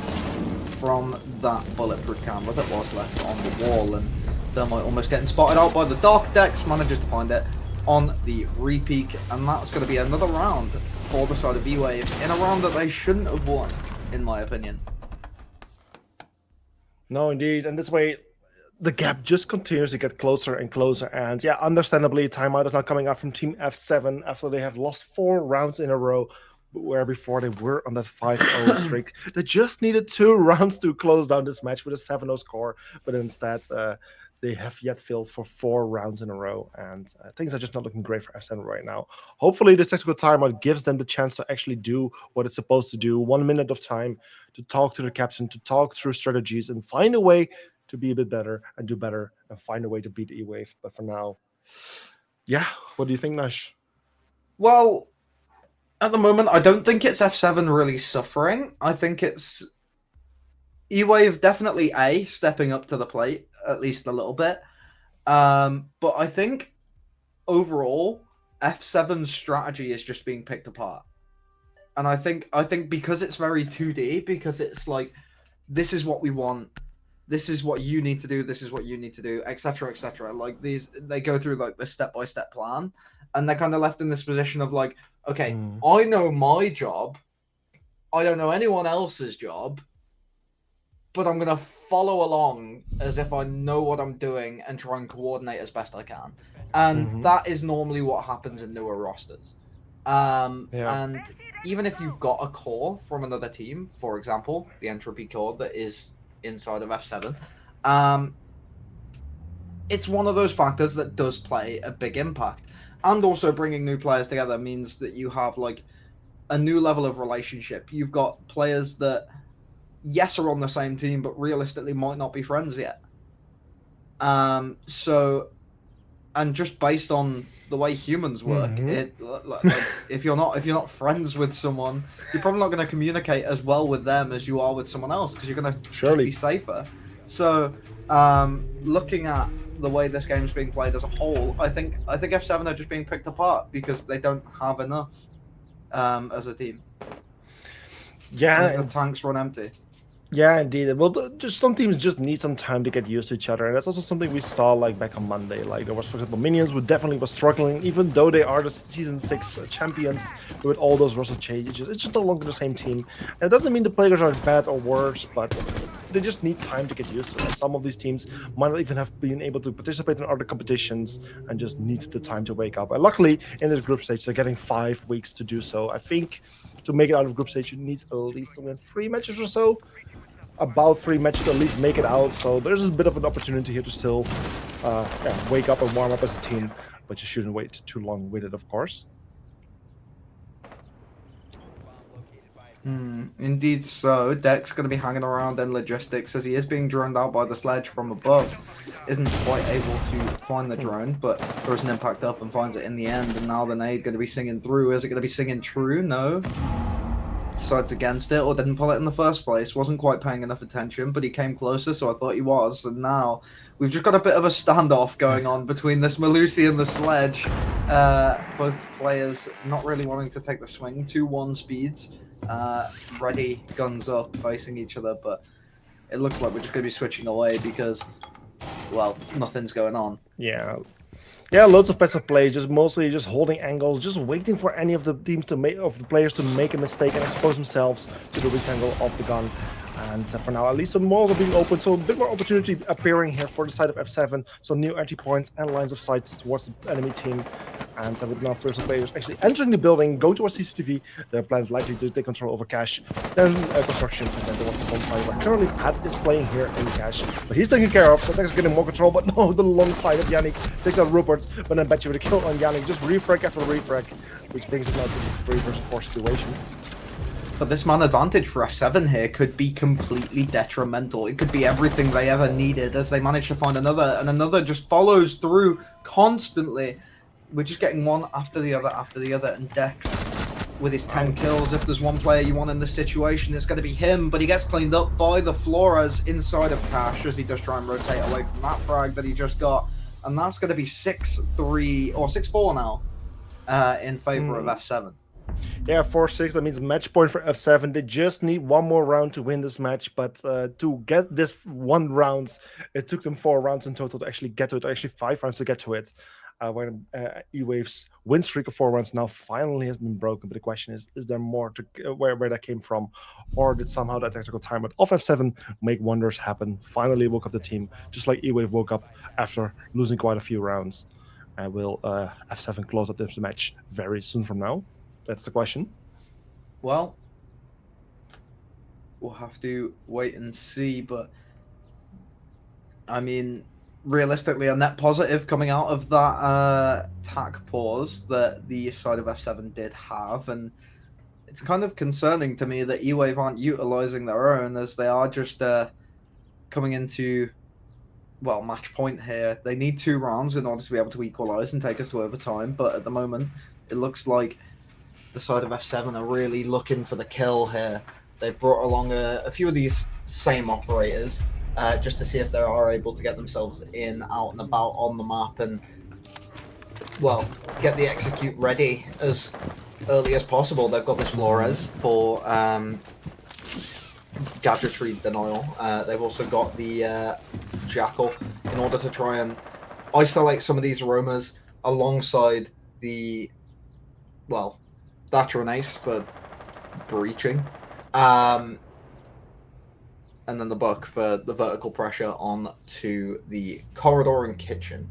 from that bulletproof camera that was left on the wall, and Thermite almost getting spotted out by the dock. Dex manages to find it on the repeak, and that's going to be another round for the side of E-Wave in a round that they shouldn't have won, in my opinion. No, indeed, and this way the gap just continues to get closer and closer. And yeah, understandably, timeout is not coming out from Team F7 after they have lost 4 rounds in a row, where before they were on that 5-0 streak. They just needed 2 rounds to close down this match with a 7-0 score, but instead they have yet failed for 4 rounds in a row, and things are just not looking great for F7 right now. Hopefully this tactical timeout gives them the chance to actually do what it's supposed to do. 1 minute of time to talk to the captain, to talk through strategies, and find a way to be a bit better and do better and find a way to beat E-Wave. But for now, yeah, what do you think, Nash? Well, at the moment, I don't think it's F7 really suffering. I think it's E-Wave definitely stepping up to the plate, at least a little bit. But I think overall, F7's strategy is just being picked apart. And I think because it's very 2D, because it's like, this is what we want, this is what you need to do, this is what you need to do, etc., etc. Like, they go through like this step-by-step plan, and they're kind of left in this position of like, okay, I know my job, I don't know anyone else's job, but I'm going to follow along as if I know what I'm doing and try and coordinate as best I can. And that is normally what happens in newer rosters. And even if you've got a core from another team, for example, the Entropy core that is inside of F7, it's one of those factors that does play a big impact. And also bringing new players together means that you have like a new level of relationship. You've got players that, yes, are on the same team, but realistically might not be friends yet. And just based on the way humans work, if you're not friends with someone, you're probably not going to communicate as well with them as you are with someone else, because you're going to be safer. So, looking at the way this game's being played as a whole, I think F7 are just being picked apart because they don't have enough as a team. Yeah, the tanks run empty. Yeah, indeed. Well, just some teams just need some time to get used to each other, and that's also something we saw like back on Monday. Like there was, for example, Minions who definitely was struggling, even though they are the Season 6 champions with all those roster changes. It's just no longer the same team. And it doesn't mean the players are bad or worse, but they just need time to get used to it. Some of these teams might not even have been able to participate in other competitions and just need the time to wake up. And luckily, in this group stage, they're getting 5 weeks to do so. I think to make it out of group stage, you need at least to win 3 matches or so. About 3 matches to at least make it out. So there's a bit of an opportunity here to still wake up and warm up as a team, but you shouldn't wait too long with it, of course. Indeed so. Deck's going to be hanging around in logistics as he is being droned out by the sledge from above. Isn't quite able to find the drone, but throws an impact up and finds it in the end. And now the nade going to be singing through. Is it going to be singing true? No. Decides against it or didn't pull it in the first place. Wasn't quite paying enough attention, but he came closer, so I thought he was. And now we've just got a bit of a standoff going on between this Melusi and the sledge. Both players not really wanting to take the swing. 2-1 speeds. Ready, guns up, facing each other, but it looks like we're just going to be switching away because, well, nothing's going on. Yeah, loads of passive play, just mostly just holding angles, just waiting for any of the teams to make of the players to make a mistake and expose themselves to the weak angle of the gun. And for now, at least some walls are being opened, so a bit more opportunity appearing here for the side of F7. So new entry points and lines of sight towards the enemy team. And with now first players actually entering the building, going towards CCTV, their plan is likely to take control over cash, then construction, and then towards the front side where currently Pat is playing here in cash. But he's taken care of, so Dex is getting more control, but no, the long side of Yannick takes out Rupert, but then bet you with a kill on Yannick, just refrag after refrag, which brings it now to this 3 versus 4 situation. But this man advantage for F7 here could be completely detrimental. It could be everything they ever needed as they manage to find another, and another just follows through constantly. We're just getting one after the other, and Dex with his 10 kills. If there's one player you want in this situation, it's going to be him, but he gets cleaned up by the Flores inside of Cash as he does try and rotate away from that frag that he just got, and that's going to be 6-3 or 6-4 now in favor of F7. Yeah, 4-6, that means match point for F7. They just need one more round to win this match, but to get this 1 round, it took them 4 rounds in total to actually get to it, actually 5 rounds to get to it. When E-Wave's win streak of 4 rounds now finally has been broken, but the question is there more to where that came from, or did somehow that tactical timeout of F7 make wonders happen? Finally woke up the team, just like E-Wave woke up after losing quite a few rounds. And will F7 close up this match very soon from now? That's the question. Well, we'll have to wait and see, but I mean, realistically, a net positive coming out of that tack pause that the side of F7 did have, and it's kind of concerning to me that E-Wave aren't utilizing their own, as they are just coming into, well, match point here. They need 2 rounds in order to be able to equalize and take us to overtime, but at the moment, it looks like the side of F7 are really looking for the kill here. They've brought along a few of these same operators, just to see if they are able to get themselves in, out and about on the map and, well, get the execute ready as early as possible. They've got this Flores for gadgetry denial. They've also got the Jackal in order to try and isolate some of these roamers alongside the, well, Thatcher and Ace for breaching. And then the Buck for the vertical pressure on to the corridor and kitchen.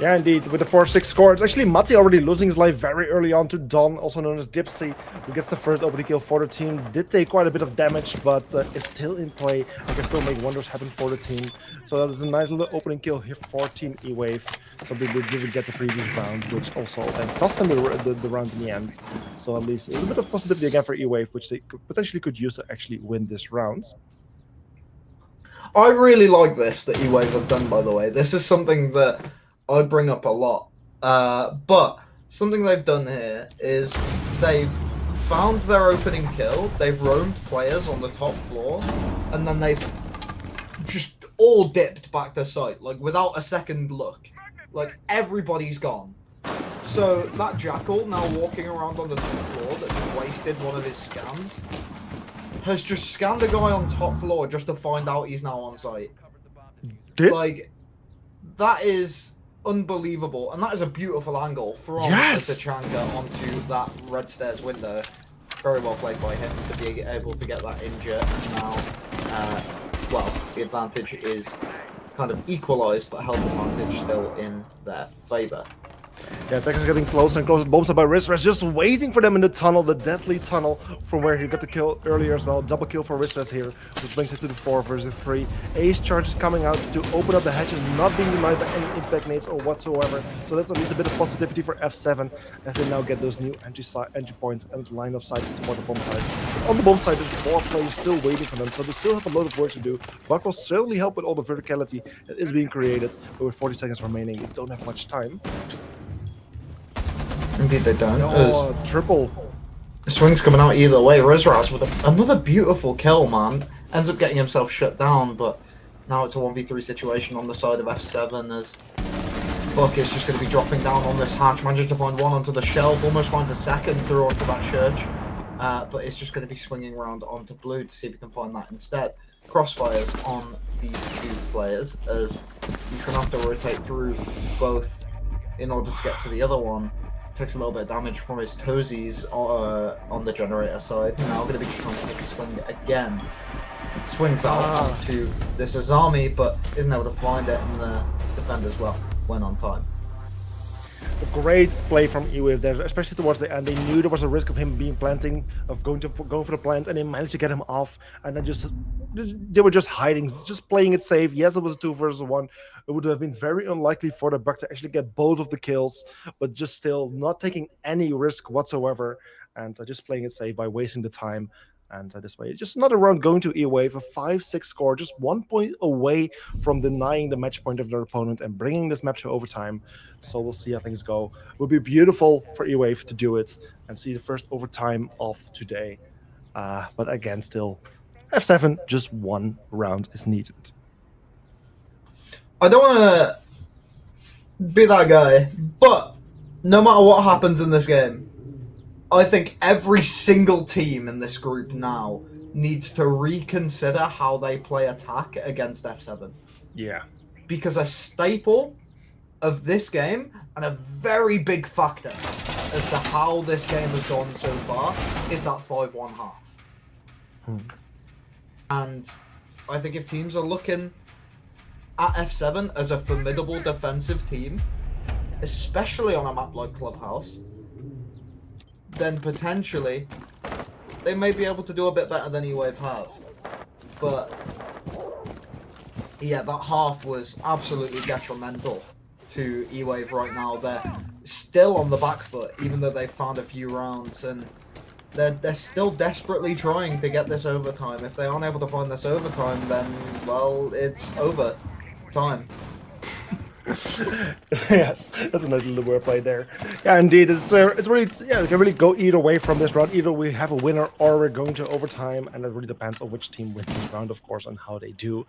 Yeah, indeed, with the 4-6 score. It's actually Matti already losing his life very early on to Don, also known as Dipsy, who gets the first opening kill for the team. Did take quite a bit of damage, but is still in play and can still make wonders happen for the team. So that is a nice little opening kill here for Team E-Wave. Something they didn't get the previous round, which also then cost them the round in the end. So at least a little bit of positivity again for E-Wave, which they potentially could use to actually win this round. I really like this that E-Wave have done, by the way. This is something that I bring up a lot. But something they've done here is they've found their opening kill, they've roamed players on the top floor, and then they've just all dipped back to site, like without a second look. Like, everybody's gone. So that Jackal now walking around on the top floor that just wasted one of his scans has just scanned a guy on top floor just to find out he's now on site. Like, that is unbelievable, and that is a beautiful angle from the Tachanka onto that red stairs window. very well played by him to be able to get that injure. And now, well, the advantage is kind of equalized, but health advantage still in their favor. Yeah, attackers getting closer and closer. Bombs up by Ristress, just waiting for them in the tunnel, the deadly tunnel from where he got the kill earlier as well. Double kill for Ristress here, which brings it to the 4 versus 3. Ace charges coming out to open up the hatches, not being denied by any impact nades or whatsoever. So that's at least a bit of positivity for F7 as they now get those new entry points and line of sight toward the bomb side. But on the bomb side, there's 4 players still waiting for them, so they still have a lot of work to do. Buck will certainly help with all the verticality that is being created, but with 40 seconds remaining, they don't have much time. Indeed they don't. Oh, triple. Swings coming out either way. Rizraz with another beautiful kill, man. Ends up getting himself shut down, but now it's a 1v3 situation on the side of F7 as Buck is just going to be dropping down on this hatch. Manages to find one onto the shelf, almost finds a second through onto that church, but it's just going to be swinging around onto blue to see if he can find that instead. Crossfires on these 2 players as he's going to have to rotate through both in order to get to the other one. Takes a little bit of damage from his toesies on the generator side. Now going to be trying to take a swing again. Swings out onto this Azami, but isn't able to find it, and the defenders, well, went on time. A great play from E-Wave there, especially towards the end. They knew there was a risk of him being going for the plant, and they managed to get him off. And then they were just hiding, just playing it safe. Yes, it was a 2 versus 1. It would have been very unlikely for the Buck to actually get both of the kills, but just still not taking any risk whatsoever, and just playing it safe by wasting the time. And this way, just another round going to E-Wave, a 5-6 score, just 1 point away from denying the match point of their opponent and bringing this match to overtime. So we'll see how things go. It would be beautiful for E-Wave to do it and see the first overtime of today. But again, still, F7, just 1 round is needed. I don't want to be that guy, but no matter what happens in this game, I think every single team in this group now needs to reconsider how they play attack against F7. Yeah. Because a staple of this game, and a very big factor as to how this game has gone so far, is that 5-1 half. And I think if teams are looking at F7 as a formidable defensive team, especially on a map like Clubhouse, then potentially they may be able to do a bit better than E-Wave have. But yeah, that half was absolutely detrimental to E-Wave right now. They're still on the back foot, even though they've found a few rounds, and they're still desperately trying to get this overtime. If they aren't able to find this overtime, then, well, it's over time. Yes, that's a nice little wordplay there. Yeah, indeed, it's really, yeah, it can really go either way from this round. Either we have a winner or we're going to overtime, and it really depends on which team wins this round, of course, and how they do.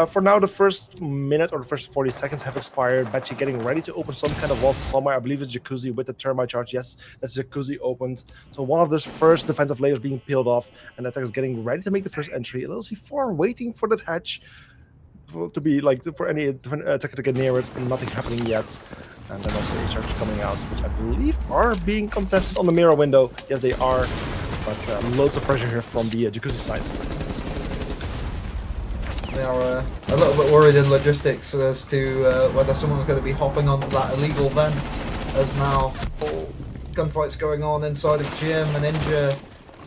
For now, the first minute or the first 40 seconds have expired. Betchy getting ready to open some kind of wall somewhere. I believe it's Jacuzzi with the termite charge. Yes, that's Jacuzzi opened. So one of those first defensive layers being peeled off, and Attack is getting ready to make the first entry. A little C4 waiting for that hatch to be like for any attacker to get near it, and nothing happening yet. And then also the charges coming out, which I believe are being contested on the mirror window. Yes, they are, but loads of pressure here from the Jacuzzi side. They are a little bit worried in logistics as to whether someone's going to be hopping onto that illegal vent, as now gunfights going on inside of gym, and Ninja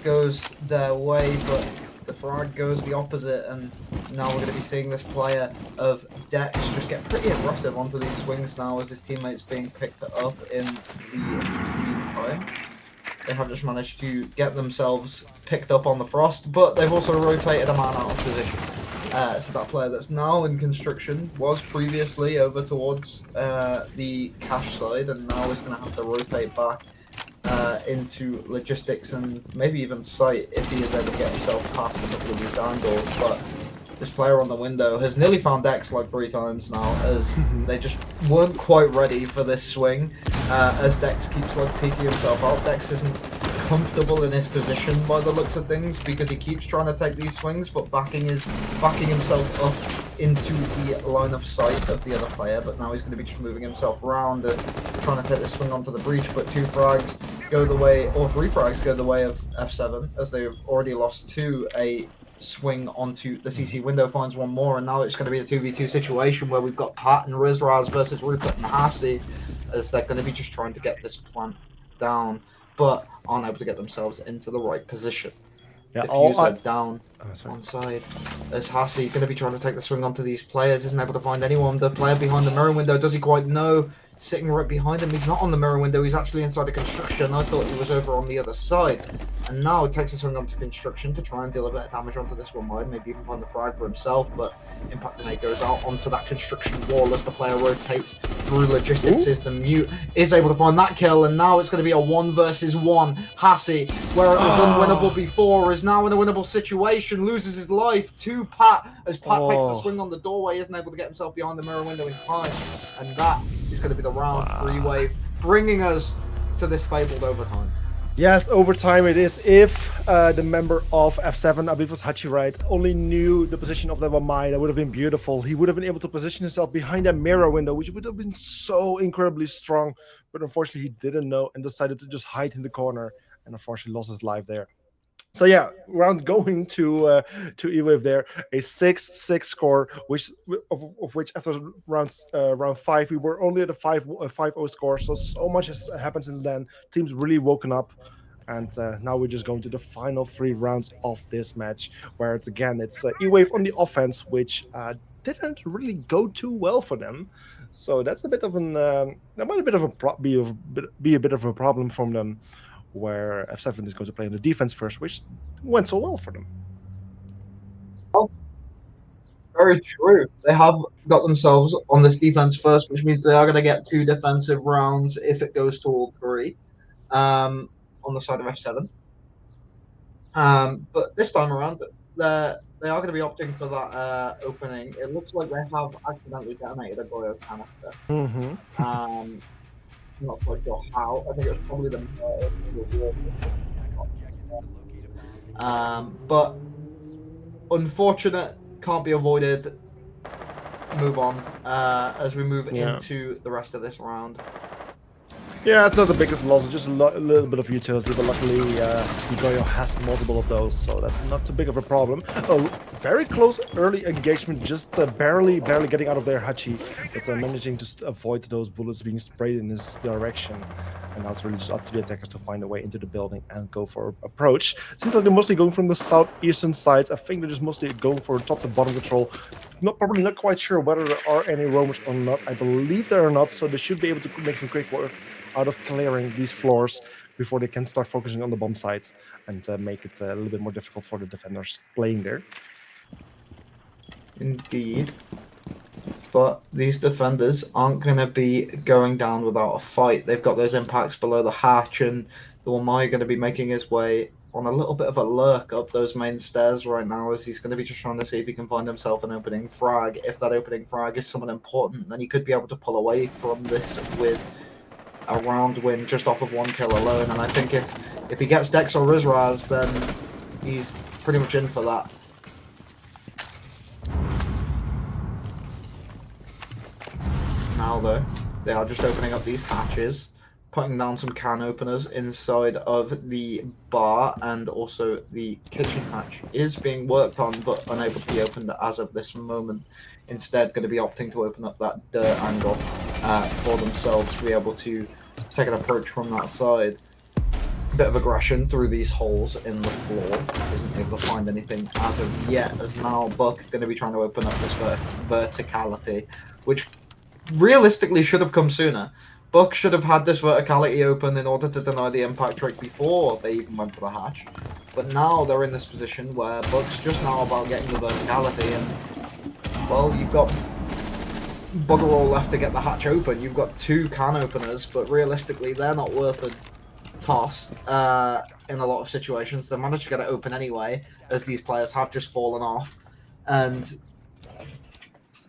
goes their way, but the frag goes the opposite, and now we're going to be seeing this player of Dex just get pretty aggressive onto these swings now as his teammates being picked up in the meantime. They have just managed to get themselves picked up on the frost, but they've also rotated a man out of position. So that player that's now in construction was previously over towards the cash side, and now is going to have to rotate back into logistics and maybe even sight if he is able to get himself past a couple of these angles. But this player on the window has nearly found Dex like 3 times now, as they just weren't quite ready for this swing, as Dex keeps like peeking himself out. Dex isn't comfortable in his position by the looks of things, because he keeps trying to take these swings but backing himself up into the line of sight of the other player. But now he's going to be just moving himself around and trying to take this swing onto the breach, but 2 frags go the way, or 3 frags go the way of F7, as they've already lost 2. A swing onto the CC window finds one more, and now it's going to be a 2v2 situation where we've got Pat and Rizraz versus Rupert and Hassi, as they're going to be just trying to get this plant down, but aren't able to get themselves into the right position. Yeah, Diffuser down on side. As Hassi going to be trying to take the swing onto these players, isn't able to find anyone. The player behind the mirror window, does he quite know? Sitting right behind him, he's not on the mirror window, he's actually inside the construction. I thought he was over on the other side. And now it takes a swing onto construction to try and deal a bit of damage onto this one wide, maybe even find the frag for himself, but Impact Grenade goes out onto that construction wall as the player rotates through logistics. Is the mute, is able to find that kill, and now it's going to be a 1 versus 1. Hassi, where it was unwinnable before, is now in a winnable situation, loses his life to Pat, as Pat takes the swing on the doorway, isn't able to get himself behind the mirror window in time, and that is going to be the round 3 wave, bringing us to this fabled overtime. Yes, overtime it is. If the member of F7, I believe it was Hachi, right, only knew the position of the Wamai, that would have been beautiful. He would have been able to position himself behind that mirror window, which would have been so incredibly strong. But unfortunately, he didn't know and decided to just hide in the corner, and unfortunately lost his life there. So yeah, round going to E-Wave there, a 6-6 score, which of which after round 5 we were only at a 5-0 score. So much has happened since then. Teams really woken up, and now we're just going to the final 3 rounds of this match, where it's E-Wave on the offense, which didn't really go too well for them. So that's a bit of an that might be a bit of a problem from them, where F7 is going to play on the defense first, which went so well for them. Oh, very true. They have got themselves on this defense first, which means they are going to get 2 defensive rounds if it goes to all 3 on the side of F7. But this time around, they are going to be opting for that opening. It looks like they have accidentally detonated a Goyo canister. Not quite sure how. I think it was probably the but unfortunate, can't be avoided. Move on as we move into the rest of this round. Yeah, it's not the biggest loss, it's just a little bit of utility, but luckily Goyo has multiple of those, so that's not too big of a problem. Very close early engagement, just barely getting out of there, Hachi, but managing to avoid those bullets being sprayed in his direction. And now it's really just up to the attackers to find a way into the building and go for approach. Seems like they're mostly going from the southeastern sides. I think they're just mostly going for top to bottom control. Probably not quite sure whether there are any roamers or not. I believe there are not, so they should be able to make some quick work out of clearing these floors before they can start focusing on the bomb sites and make it a little bit more difficult for the defenders playing there. Indeed. But these defenders aren't going to be going down without a fight. They've got those impacts below the hatch, and the Wamai going to be making his way on a little bit of a lurk up those main stairs right now, as he's going to be just trying to see if he can find himself an opening frag. If that opening frag is someone important, then he could be able to pull away from this with a round win just off of 1 kill alone. And I think if he gets Dex or Rizraz, then he's pretty much in for that. Now though, they are just opening up these hatches, putting down some can openers inside of the bar, and also the kitchen hatch is being worked on but unable to be opened as of this moment. Instead, going to be opting to open up that dirt angle for themselves to be able to take an approach from that side. Bit of aggression through these holes in the floor. Isn't able to find anything as of yet, as now Buck going to be trying to open up this verticality, which realistically should have come sooner. Buck should have had this verticality open in order to deny the impact trick before they even went for the hatch. But now they're in this position where Buck's just now about getting the verticality, and well, you've got bugger all left to get the hatch open. You've got 2 can openers, but realistically they're not worth a toss in a lot of situations. They managed to get it open anyway, as these players have just fallen off, and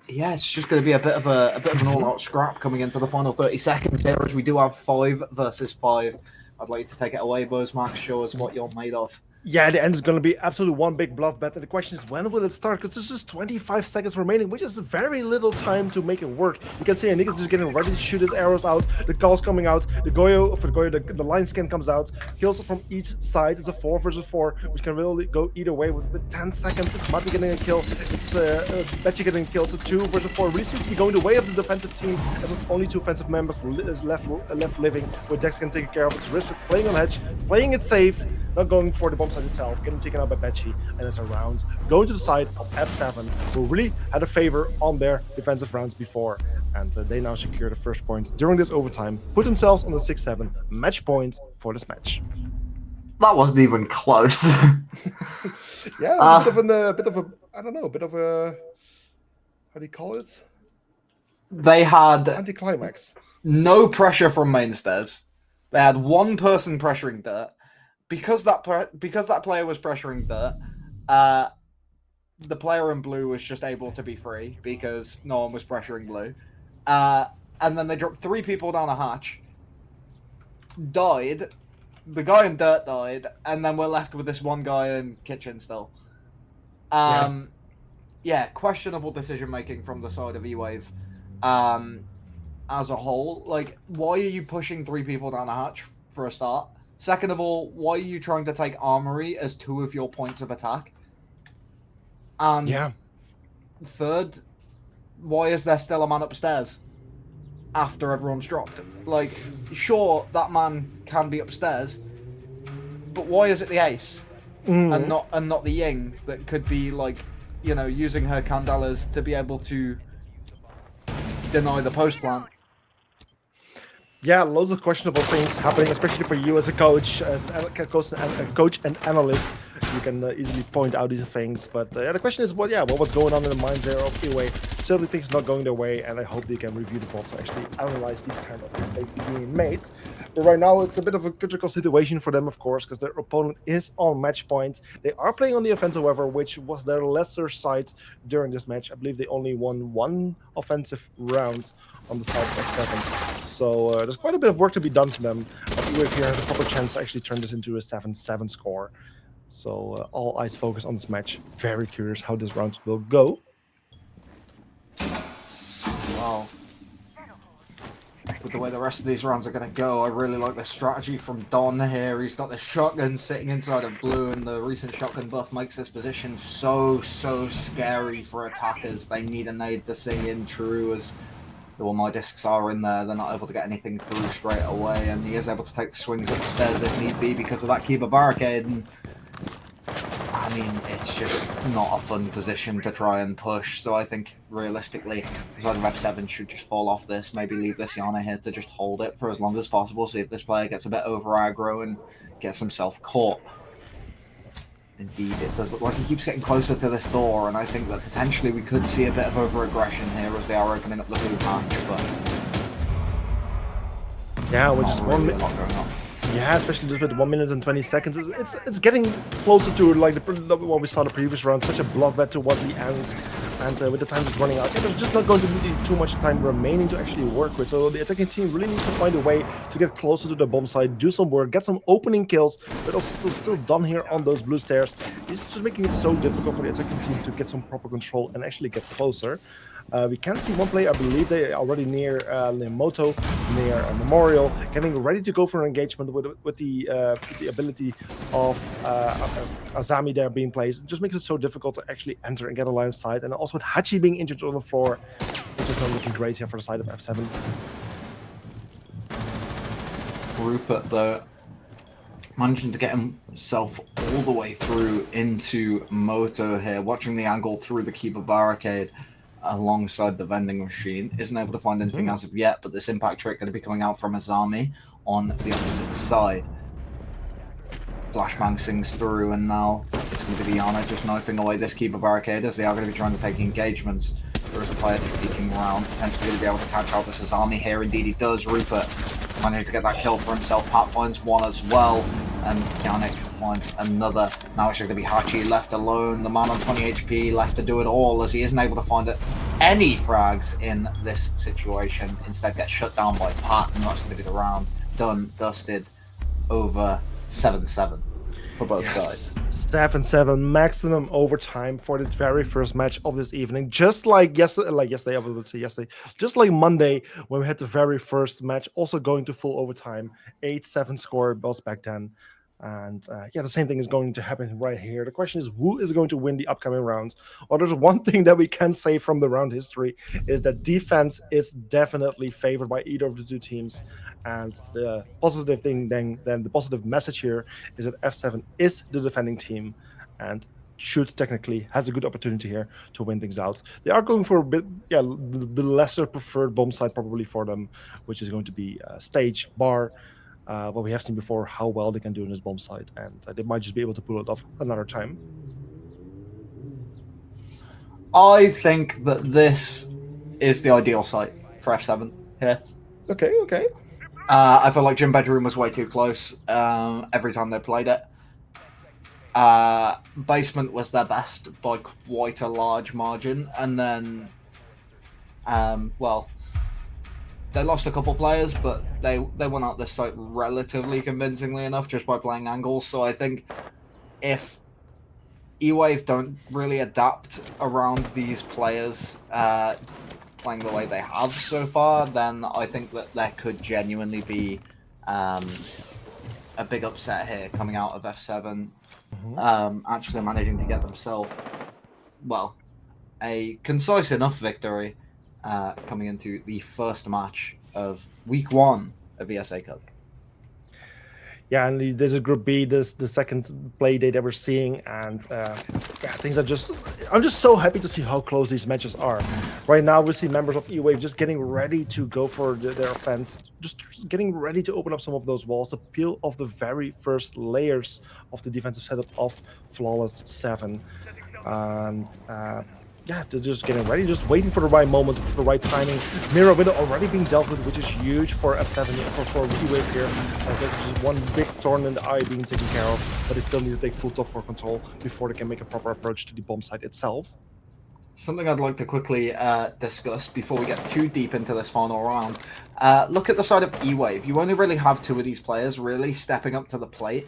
yeah, it's just going to be a bit of an all-out scrap coming into the final 30 seconds here, as we do have 5 versus 5. I'd like you to take it away, Buzz. Max, show us what you're made of. Yeah, the end is going to be absolutely one big bluff bet. And the question is, when will it start? Because there's just 25 seconds remaining, which is very little time to make it work. You can see Nick is just getting ready to shoot his arrows out. The call's coming out. The Goyo, for the Goyo, the line scan comes out. Kills from each side. It's a 4 versus 4, which can really go either way. With 10 seconds, it's Mati getting a kill. It's Betchy getting killed. So 2 versus 4 really seems to be going the way of the defensive team. As there's only 2 offensive members left living, with Dex can take care of its risk. It's playing on hedge, playing it safe. Not going for the bomb site itself, getting taken out by Betchy, and it's a round going to the side of F7, who really had a favor on their defensive rounds before, and they now secure the first point during this overtime, put themselves on the 6-7 match point for this match. That wasn't even close. Yeah, it was a bit of a, I don't know, a bit of a, how do you call it? They had anticlimax. No pressure from mainstairs. They had one person pressuring dirt. Because that player was pressuring dirt, the player in blue was just able to be free because no one was pressuring blue. And then they dropped 3 people down a hatch, died, the guy in dirt died, and then we're left with this one guy in kitchen still. Yeah, questionable decision-making from the side of E-Wave as a whole. Like, why are you pushing 3 people down a hatch for a start? Second of all, why are you trying to take Armory as 2 of your points of attack? And third, why is there still a man upstairs after everyone's dropped? Like, sure, that man can be upstairs, but why is it the ace and not the Ying that could be, like, you know, using her candelas to be able to deny the post plant? Yeah, loads of questionable things happening, especially for you as a coach, coach and analyst. You can easily point out these things, but the question is, what was going on in the minds there of E-Wave? Certainly things not going their way, and I hope they can review the vods to actually analyze these kind of mistakes being made. But right now, it's a bit of a critical situation for them, of course, because their opponent is on match point. They are playing on the offensive, however, which was their lesser side during this match. I believe they only won 1 offensive round on the side of X7. So there's quite a bit of work to be done for them. E-Wave here has a proper chance to actually turn this into a 7-7 score. So all eyes focus on this match. Very curious how this round will go. Wow. With the way the rest of these rounds are going to go, I really like the strategy from Don here. He's got the shotgun sitting inside of blue, and the recent shotgun buff makes this position so scary for attackers. They need a nade to sing in true, as all my discs are in there. They're not able to get anything through straight away, and he is able to take the swings upstairs if need be because of that Kiba barricade. And I mean, it's just not a fun position to try and push. So I think realistically, the side of F7 should just fall off this. Maybe leave this Yana here to just hold it for as long as possible. See if this player gets a bit over aggro and gets himself caught. Indeed, it does look like he keeps getting closer to this door, and I think that potentially we could see a bit of over-aggression here as they are opening up the blue hatch, but yeah, we're just really 1 minute going on. Yeah, especially just with 1 minute and 20 seconds. It's getting closer to like what we saw the previous round, such a bloodbath towards the end. And with the time just running out, there's just not going to be too much time remaining to actually work with. So the attacking team really needs to find a way to get closer to the bomb site, do some work, get some opening kills, but also still done here on those blue stairs. It's just making it so difficult for the attacking team to get some proper control and actually get closer. We can see one player, I believe they are already near Moto, near Memorial, getting ready to go for an engagement with the ability of Azami there being placed. It just makes it so difficult to actually enter and get a line of sight. And also with Hachi being injured on the floor, it's just not looking great here for the side of F7. Rupert, though, managing to get himself all the way through into Moto here, watching the angle through the Kiba barricade alongside the vending machine. Isn't able to find anything as of yet, but this impact trick going to be coming out from Azami on the opposite side. Flashbang sings through, and now it's going to be Yana just knifing away this Kiba barricade as they are going to be trying to take engagements. There is a player peeking around, potentially going to be able to catch out this Azami here. Indeed he does. Rupert managing to get that kill for himself. Pat finds one as well, and Yannick finds another. Now it's going to be Hachi left alone. The man on 20 HP left to do it all, as he isn't able to find any frags in this situation. Instead gets shut down by Pat, and that's going to be the round. Done, dusted, over 7-7. for both sides. 7-7 maximum overtime for the very first match of this evening. Just like yesterday, I would say yesterday, just like Monday when we had the very first match, also going to full overtime. 8-7 score was back then. And the same thing is going to happen right here. The question is, who is going to win the upcoming rounds? Well, there's one thing that we can say from the round history is that defense is definitely favored by either of the two teams. And the positive thing, then the positive message here is that F7 is the defending team and should technically has a good opportunity here to win things out. They are going for a bit, the lesser preferred bomb side probably for them, which is going to be stage bar. What we have seen before, how well they can do in this bomb site, and they might just be able to pull it off another time. I think that this is the ideal site for F7 here. Okay. I feel like Gym Bedroom was way too close every time they played it. Basement was their best by quite a large margin, and then, they lost a couple players, but they won out this site relatively convincingly enough just by playing angles. So I think if E-Wave don't really adapt around these players playing the way they have so far, then I think that there could genuinely be a big upset here coming out of F7. Actually managing to get themselves, a concise enough victory coming into the first match of week 1 of ESA Cup. Yeah, and there's a Group B, this the second Playday that we're seeing, and things are just. I'm just so happy to see how close these matches are. Right now, we see members of E-Wave just getting ready to go for their offense, just getting ready to open up some of those walls, to peel off the very first layers of the defensive setup of Flawless 7, and. They're just getting ready, just waiting for the right moment, for the right timing. Mirror window already being dealt with, which is huge for F7, for E-Wave here. As there's just one big thorn in the eye being taken care of, but they still need to take full top for control before they can make a proper approach to the bomb site itself. Something I'd like to quickly discuss before we get too deep into this final round. Look at the side of E-Wave. You only really have 2 of these players really stepping up to the plate,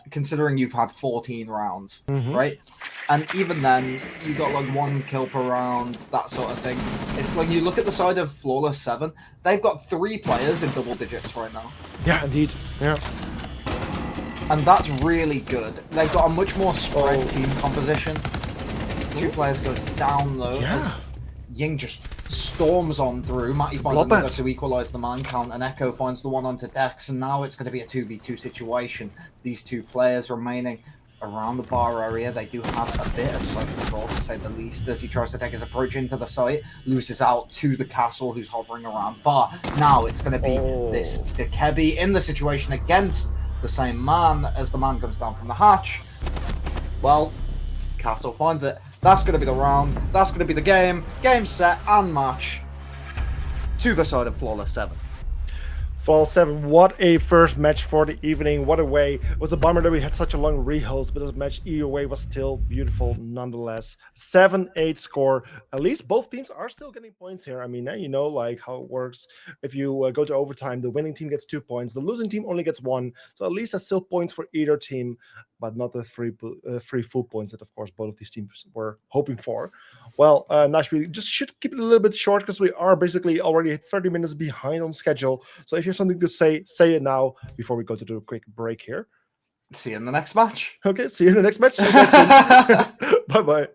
considering you've had 14 rounds, right? And even then, you got like 1 kill per round, that sort of thing. It's like you look at the side of Flawless 7, they've got 3 players in double digits right now. Yeah, indeed. Yeah. And that's really good. They've got a much more spread team composition. 2 players go down low as Ying just storms on through. Matty finds another to equalise the man count, and Echo finds the one onto Dex, and now it's going to be a 2v2 situation. These 2 players remaining around the bar area. They do have a bit of site control, to say the least, as he tries to take his approach into the site, loses out to the castle who's hovering around bar. Now it's going to be this Dekebi in the situation against the same man as the man comes down from the hatch. Well, castle finds it. That's going to be the round. That's going to be the game. Game, set, and match to the side of Flawless 7. Fall 7, what a first match for the evening. What a way. It was a bummer that we had such a long rehost, but this match either way was still beautiful nonetheless. 7-8 score. At least both teams are still getting points here. I mean, you know like how it works. If you go to overtime, the winning team gets 2 points. The losing team only gets 1. So at least there's still points for either team, but not the three full points that, of course, both of these teams were hoping for. Well, Nash, we just should keep it a little bit short because we are basically already 30 minutes behind on schedule. So if you have something to say it now before we go to do a quick break here. See you in the next match. Okay, see you in the next match. Bye-bye.